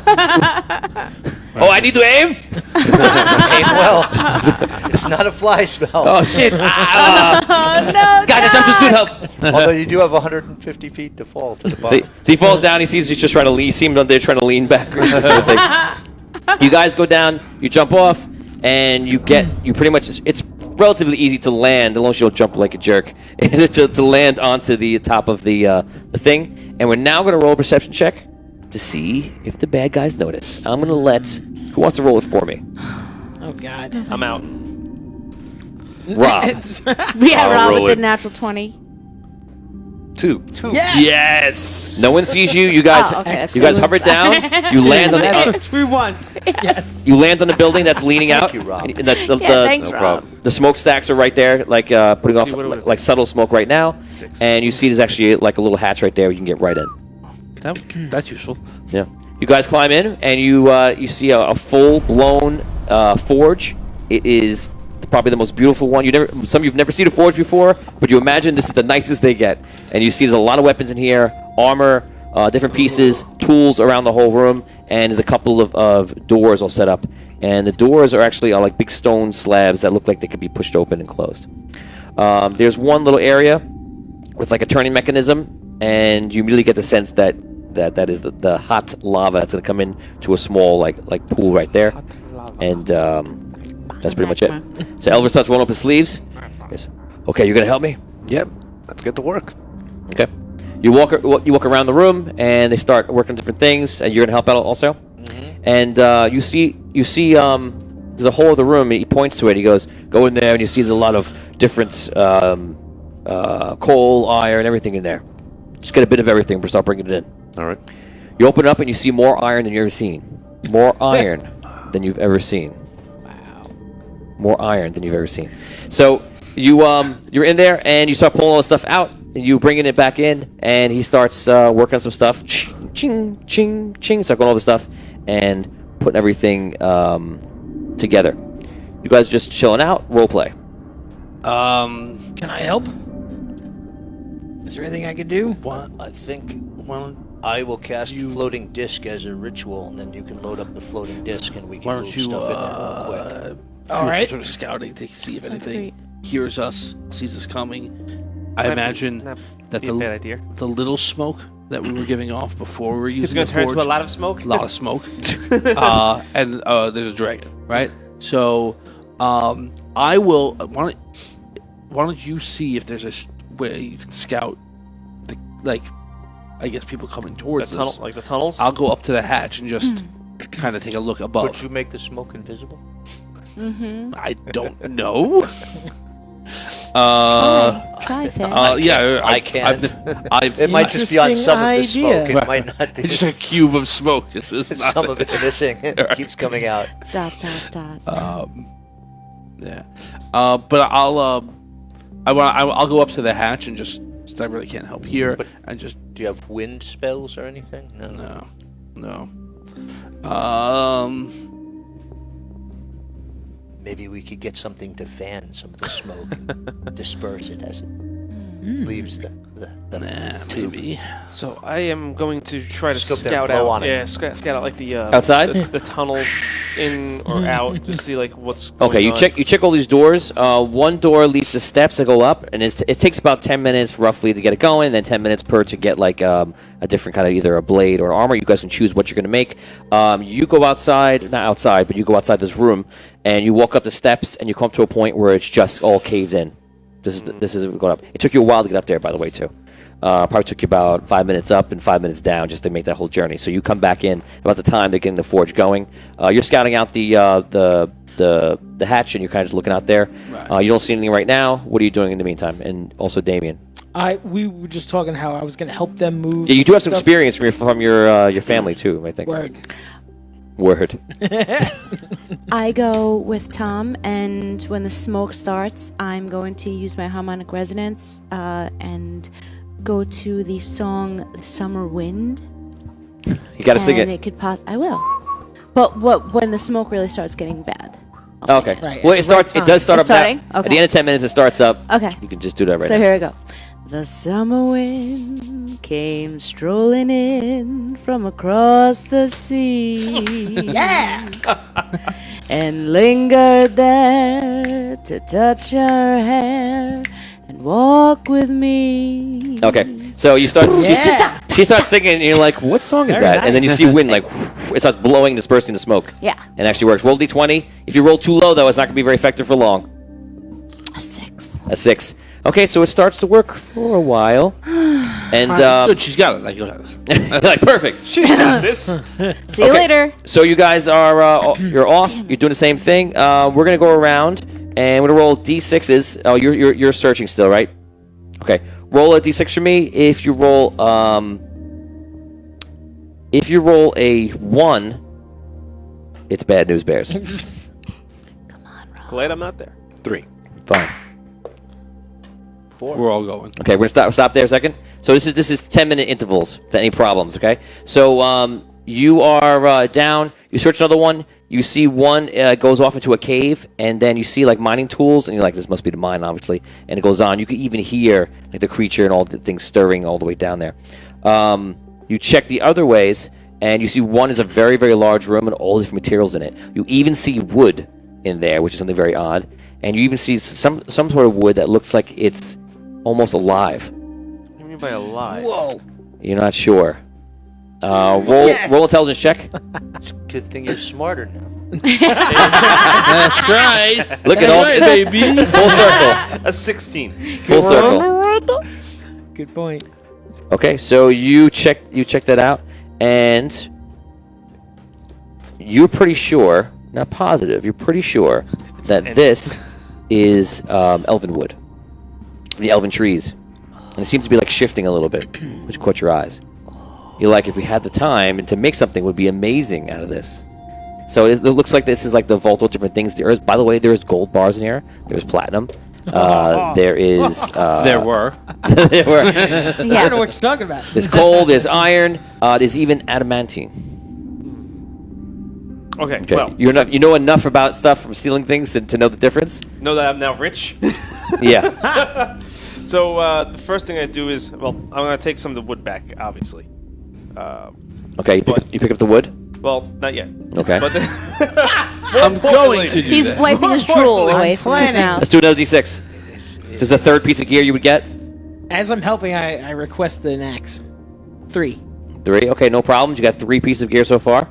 Oh, I need to aim. Aim well. It's not a fly spell. Oh shit! No, Guys, I jumped too soon. Help! Although you do have 150 feet to fall to the So bottom. he falls down. He sees he's just trying to lean. You see him down there trying to lean back. You guys go down. You jump off, and you pretty much. It's relatively easy to land, as long as you don't jump like a jerk. to land onto the top of the thing. And we're now going to roll a perception check to see if the bad guys notice. I'm going to let. Who wants to roll it for me? Oh God. I'm out. Rob. Yeah, I'll Rob roll with it. the natural 20. 2. Yes. No one sees you. You guys. Oh, okay, You guys hover down. You land on the. That's 3-1. Yes. You land on the building that's leaning out. you, Rob. And that's the, Yeah, thanks, No Rob. problem. the smokestacks are right there, like putting off see, what do we- like subtle smoke right now. 6. And you see there's actually like a little hatch right there. You can get right in. That's useful. Yeah. You guys climb in, and you see a full blown forge. It is probably the most beautiful one. Some of you've never seen a forge before, but you imagine this is the nicest they get. And you see there's a lot of weapons in here, armor, different pieces, tools around the whole room, and there's a couple of doors all set up. And the doors are actually like big stone slabs that look like they could be pushed open and closed. There's one little area with like a turning mechanism, and you immediately get the sense that is the hot lava that's going to come in to a small like pool right there. And that's pretty much it. So Elvis starts rolling up his sleeves. Yes. Okay, you're going to help me? Yep. Let's get to work. Okay. You walk around the room, and they start working on different things, and you're going to help out also? Mm-hmm. And you see there's a hole of the room, and he points to it. He goes, go in there, and you see there's a lot of different coal, iron, everything in there. Just get a bit of everything, but start bringing it in. All right. You open it up, and you see more iron than you've ever seen. More iron than you've ever seen. Wow. More iron than you've ever seen. So you're in there, and you start pulling all the stuff out, and you bringing it back in, and he starts working on some stuff. Ching, ching, ching, ching. Start going all the stuff and putting everything together. You guys just chilling out. Role play. Can I help? Is there anything I could do? I think I will cast floating disc as a ritual, and then you can load up the floating disc, and we Why can don't move you stuff in there real quick. All do right. some sort of scouting to see if Sounds anything hears us, sees us coming. I imagine that Be a bad idea. the little smoke that we were giving off before we were It's using going the to turn forge, into a lot of smoke. lot of smoke, and there's a dragon, right? So I will. Why don't you see if there's a where you can scout, I guess people coming towards The us. tunnel, like the tunnels. I'll go up to the hatch and just kind of take a look above. Could you make the smoke invisible? I don't know. Try, Finn. Yeah, I can't. I've It might just be on some of the Interesting smoke. idea. It might not be. It's just a cube of smoke. It's not Some of it's missing. It keeps coming out. Dot, dot, dot. Yeah. But I'll I'll go up to the hatch and just. I really can't help here. But and just. Do you have wind spells or anything? No. Maybe we could get something to fan some of the smoke, disperse it as it leaves the Maybe. So I am going to try to Scope down, scout blow out. on it. Yeah, scout out like the Outside? the tunnels in or out to see like what's going Okay, you on. check all these doors. One door leads to steps that go up, and it takes about 10 minutes roughly to get it going, and then 10 minutes per to get like a different kind of either a blade or an armor. You guys can choose what you're going to make. You go outside, not outside, but you go outside this room, and you walk up the steps, and you come to a point where it's just all caved in. This is going up. It took you a while to get up there, by the way, too. Probably took you about 5 minutes up and 5 minutes down just to make that whole journey. So you come back in about the time they're getting the forge going. You're scouting out the hatch, and you're kind of just looking out there. Right. You don't see anything right now. What are you doing in the meantime? And also Damien. We were just talking how I was going to help them move. Yeah, you do have some stuff. experience from your family too, I think. Word. I go with Tom, and when the smoke starts, I'm going to use my harmonic resonance and go to the song "The Summer Wind." You got to sing And it. it could I will. But when the smoke really starts getting bad. I'll sing Okay. it. Right, Well, at it the starts. right It does start It's up now. starting? At the Okay. end of 10 minutes, it starts up. Okay. You can just do that right So now. here we go. The summer wind came strolling in from across the sea. Yeah. And lingered there to touch her hair and walk with me. Okay, so you start. Yeah. She starts singing, and you're like, "What song is Very that?" And then you see wind like it starts blowing, dispersing the smoke. Yeah. And it actually works. Roll d20. If you roll too low, though, it's not gonna be very effective for long. A 6. A 6. Okay, so it starts to work for a while, and Good, she's got it. Like, you know. like perfect. She's got this. See you later. So you guys are you're off. You're doing the same thing. We're gonna go around, and we're gonna roll d6s. Oh, you're searching still, right? Okay. Roll a d6 for me. If you roll a 1, it's bad news bears. Glad I'm not there. 3. Fine. We're all going. Okay, we're gonna stop there a second. So this is 10-minute intervals for any problems. Okay. So you are down. You search another one. You see one goes off into a cave, and then you see like mining tools, and you're like, this must be the mine, obviously. And it goes on. You can even hear like the creature and all the things stirring all the way down there. You check the other ways, and you see one is a very, very large room and all different materials in it. You even see wood in there, which is something very odd. And you even see some sort of wood that looks like it's almost alive. What do you mean by alive? Whoa. You're not sure. Roll intelligence check. Good thing you're smarter now. That's right. Look at all baby. full circle. A 16. Full circle. Good point. Okay, so you check that out, and you're pretty sure, not positive, you're pretty sure that this is elven wood, the elven trees, and it seems to be like shifting a little bit, which caught your eyes. You're like, if we had the time and to make something would be amazing out of this. So it looks like this is like the vault of different things. There is, by the way, there's gold bars in here. There's platinum. There is. There were. There were. I don't know Yeah. what you're talking about. There's coal. There's iron. There's even adamantine. Okay, Okay. well, You know enough about stuff from stealing things to know the difference. know that I'm now rich. Yeah. So the first thing I do is, well, I'm going to take some of the wood back, obviously. Okay. You pick up the wood. Well, not yet. Okay. But I'm going to do He's that. wiping his drool away from his mouth. Let's do another d6. There's a third piece of gear you would get. As I'm helping, I request an axe. 3. 3. Okay, no problems. You got 3 pieces of gear so far.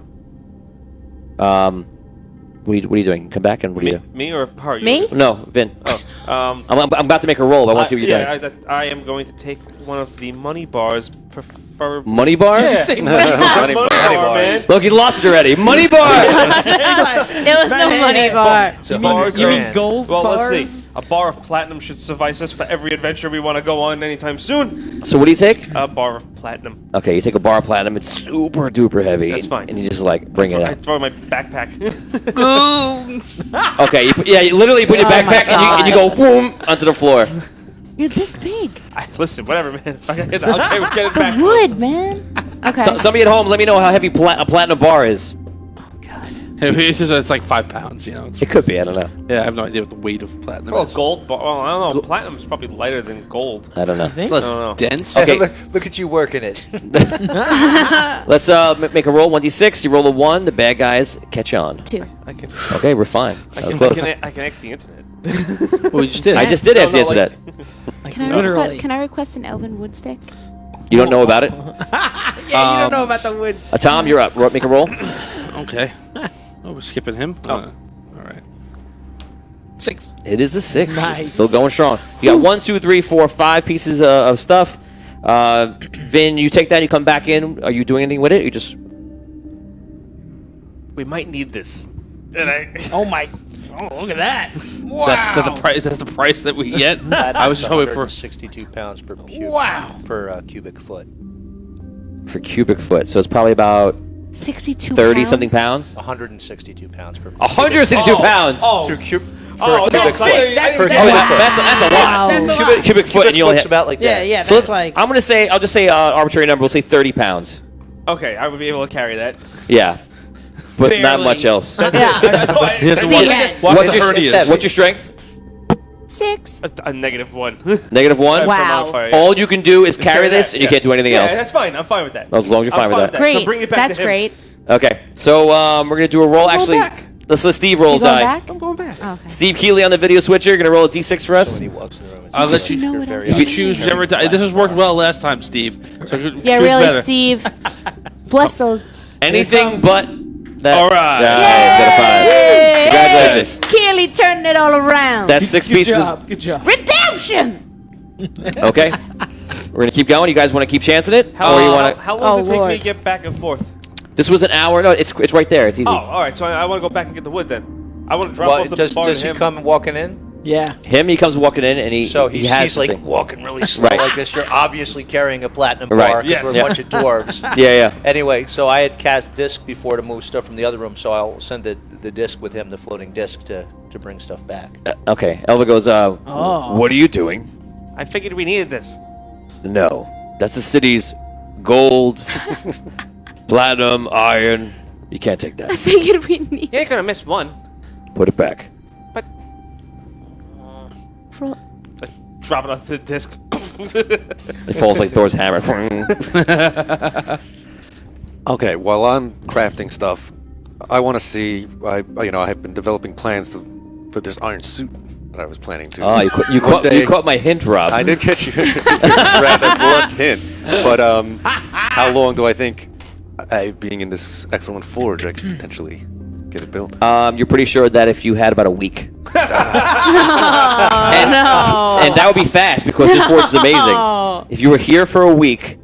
What are you doing? Come back and what do you do? me or her? Me? No, Vin. Oh, I'm about to make a roll, but I want to see what you're doing. I am going to take one of the money bars, preferably. Money bars? Money bar, man. Look, he lost it already. Money bar! There was no money bar. So Bars You are- mean gold Well, bars? let's see. A bar of platinum should suffice us for every adventure we want to go on anytime soon. So what do you take? A bar of platinum. Okay, you take a bar of platinum. It's super duper heavy. That's fine. And you just like bring it I out. throw it in my backpack. Okay, you literally put your Oh my backpack and you go boom onto the floor. You're this big. Listen, whatever, man. Okay, we'll get it back. Wood, man. Okay. Somebody at home, let me know how heavy a platinum bar is. It's like 5 pounds, you know. It could be. I don't know. Yeah, I have no idea what the weight of platinum Well, is. gold. Well, I don't know. Platinum's probably lighter than gold. I don't know. It's less I don't know. dense. Okay. Look at you working it. Let's make a roll. 1d6. You roll a 1. The bad guys catch on. 2. I can. Okay, we're fine. That was close. I can X the internet. Well, we just did. I just did ask the No, like- internet. Can I request an elven wood stick? You don't know about it? Yeah, you don't know about the wood. Tom, you're up. Make a roll. Okay. Oh, we're skipping him? Oh. All right. 6. It is a 6. Nice. Still going strong. You got 1, 2, 3, 4, 5 pieces of stuff. Vin, you take that. You come back in. Are you doing anything with it? You just. We might need this. Oh my! Oh, look at that! Wow! Is that the price? That's the price that we get. I was just hoping for 62 pounds per cubic foot. For cubic foot. So it's probably about 62 30 something pounds. 162 pounds per. 162 pounds. Oh, For cubic no, foot. sorry, That's For the- cubic Wow, foot. that's a lot. That's a lot. Cubic foot, and you only foot's have. about like Yeah, that. yeah. So That's like. I'm gonna say. I'll just say arbitrary number. We'll say 30 pounds. okay, I would be able to carry that. Yeah, but not Barely. much else. Yeah. He has to watch, end. watch What's the your, hernias. what's your strength? 6. A -1. -1. Wow. Modifier, yeah. All you can do is carry carry this, that, and you yeah. can't do anything Yeah, else. that's fine. I'm fine with that. As long as you're fine with that. Great. So bring it back to That's him. great. Okay, so we're gonna do a roll. Actually, back. let's let Steve roll You a going die. back? I'm going back. Oh, okay. Steve Keeley on the video switcher. Gonna roll a d6 for us. When he walks in the room, it's I'll let just you. know you're what very else You to can do. choose whichever time. This has worked well last time, Steve. So Yeah, choose really, better. Steve. Bless those. Anything but that. All right. Yeah, got a 5. Yay! Congratulations. Keely turning it all around. That's 6 Good pieces. job. Good job. Redemption! Okay, we're gonna keep going. You guys want to keep chancing it, How, or you want to? how long does it take Lord. me to get back and forth? This was an hour. No, it's right there. It's easy. Oh, all right. So I want to go back and get the wood then. I want to drop Well, off the does bar he to him. come walking in? Yeah. Him, he comes walking in, and he So he has he's like something. walking really slow Right. like this. You're obviously carrying a platinum Right. bar because Yes. we're a Yeah. bunch of dwarves. Yeah. Anyway, so I had cast disc before to move stuff from the other room, so I'll send the disc with him, the floating disc, to bring stuff back. Okay. Elva goes. Oh. What are you doing? I figured we needed this. No, that's the city's gold, platinum, iron. You can't take I that. figured we need. You ain't gonna miss one. Put it back. For, Drop it onto the disc. It falls like Thor's hammer. Okay, while I'm crafting stuff, I want to see. I have been developing plans for this iron suit that I was planning to. Oh, you One caught day- my hint, Rob. I did get you rather blunt hint, but how long do I think, being in this excellent forge, I could potentially get it built? You're pretty sure that if you had about a week, no. and that would be fast because this forge is amazing. If you were here for a week,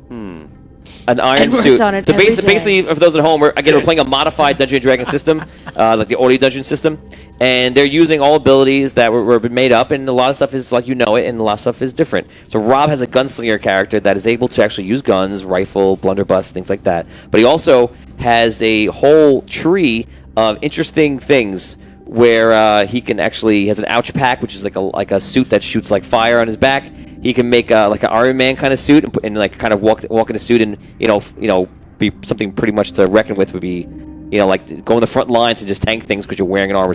an iron And worked suit. on it So every day. basically, for those at home, we're playing a modified Dungeons and Dragons system, like the Audio Dungeon system, and they're using all abilities that were made up, and a lot of stuff is like you know it, and a lot of stuff is different. So Rob has a gunslinger character that is able to actually use guns, rifle, blunderbuss, things like that. But he also has a whole tree of interesting things where he has an ouch pack, which is like a suit that shoots like fire on his back. He can make like an Iron Man kind of suit and like kind of walk in a suit and be something pretty much to reckon with. Would be like go in the front lines and just tank things because you're wearing an iron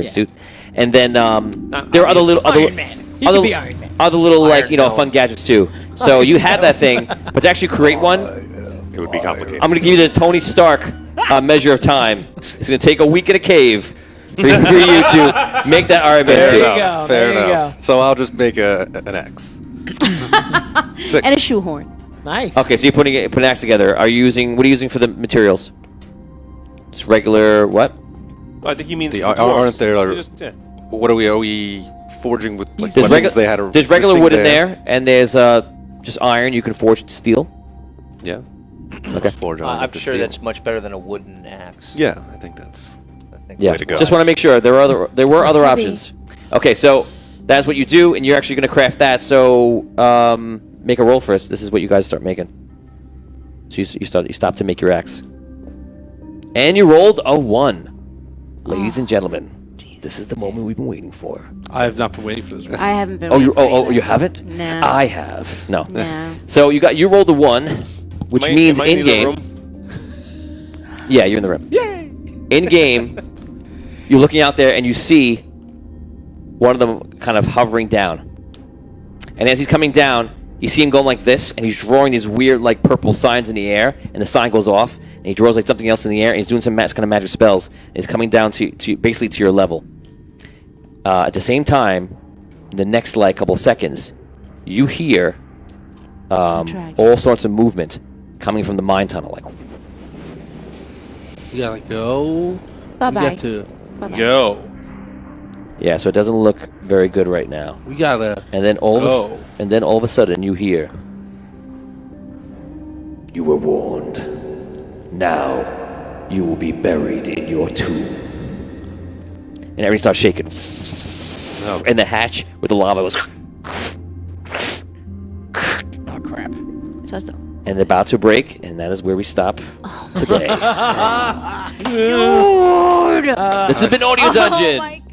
suit. And then there are other little Iron Man. He could be Iron Man. other little Iron Man. fun gadgets too. So you have that thing, but to actually create one, It would be complicated. I'm going to give you the Tony Stark measure of time. It's going to take a week in a cave for you to make that Iron Man Fair suit. enough. go, Fair there you enough. So I'll just make an X. 6. And a shoehorn. Nice. Okay, so you're putting an axe together. What are you using for the materials? Just regular what? I think he means The- for aren't dwarves. there, You just- yeah. What are we forging with? Like There's, weapons they had there's regular existing wood in there, and there's just iron. You can forge steel. Yeah. Okay. Forge on I'm with the sure steel. that's much better than a wooden axe. Yeah, I think that's. I think Yeah. Way to go. Just want to make sure there were other Maybe. options. Okay, so that's what you do, and you're actually going to craft that. So make a roll first. This is what you guys start making. So you stop to make your axe, and you rolled a 1, ladies and gentlemen. Jeez. This is the moment we've been waiting for. I have not been waiting for this. I haven't been. Oh, you waiting for oh either. you haven't? No. I have. No. No. So you rolled a 1, which means Am I in in the game. room? Yeah, you're in the room. Yay! In game, you're looking out there and you see one of them kind of hovering down. And as he's coming down, you see him going like this, and he's drawing these weird, like, purple signs in the air, and the sign goes off, and he draws, like, something else in the air, and he's doing some kind of magic spells, and he's coming down to basically to your level. At the same time, in the next, like, couple seconds, you hear all sorts of movement coming from the mine tunnel, like... We gotta go. Bye-bye. We got to Bye-bye. go. Yeah, so it doesn't look very good right now. We gotta And then all go. of a sudden, you hear... You were warned. Now, you will be buried in your tomb. And everything starts shaking. And the hatch with the lava goes... Oh crap. So it's And they're about to break, and that is where we stop today. Dude! This has been Audio Dungeon! my God.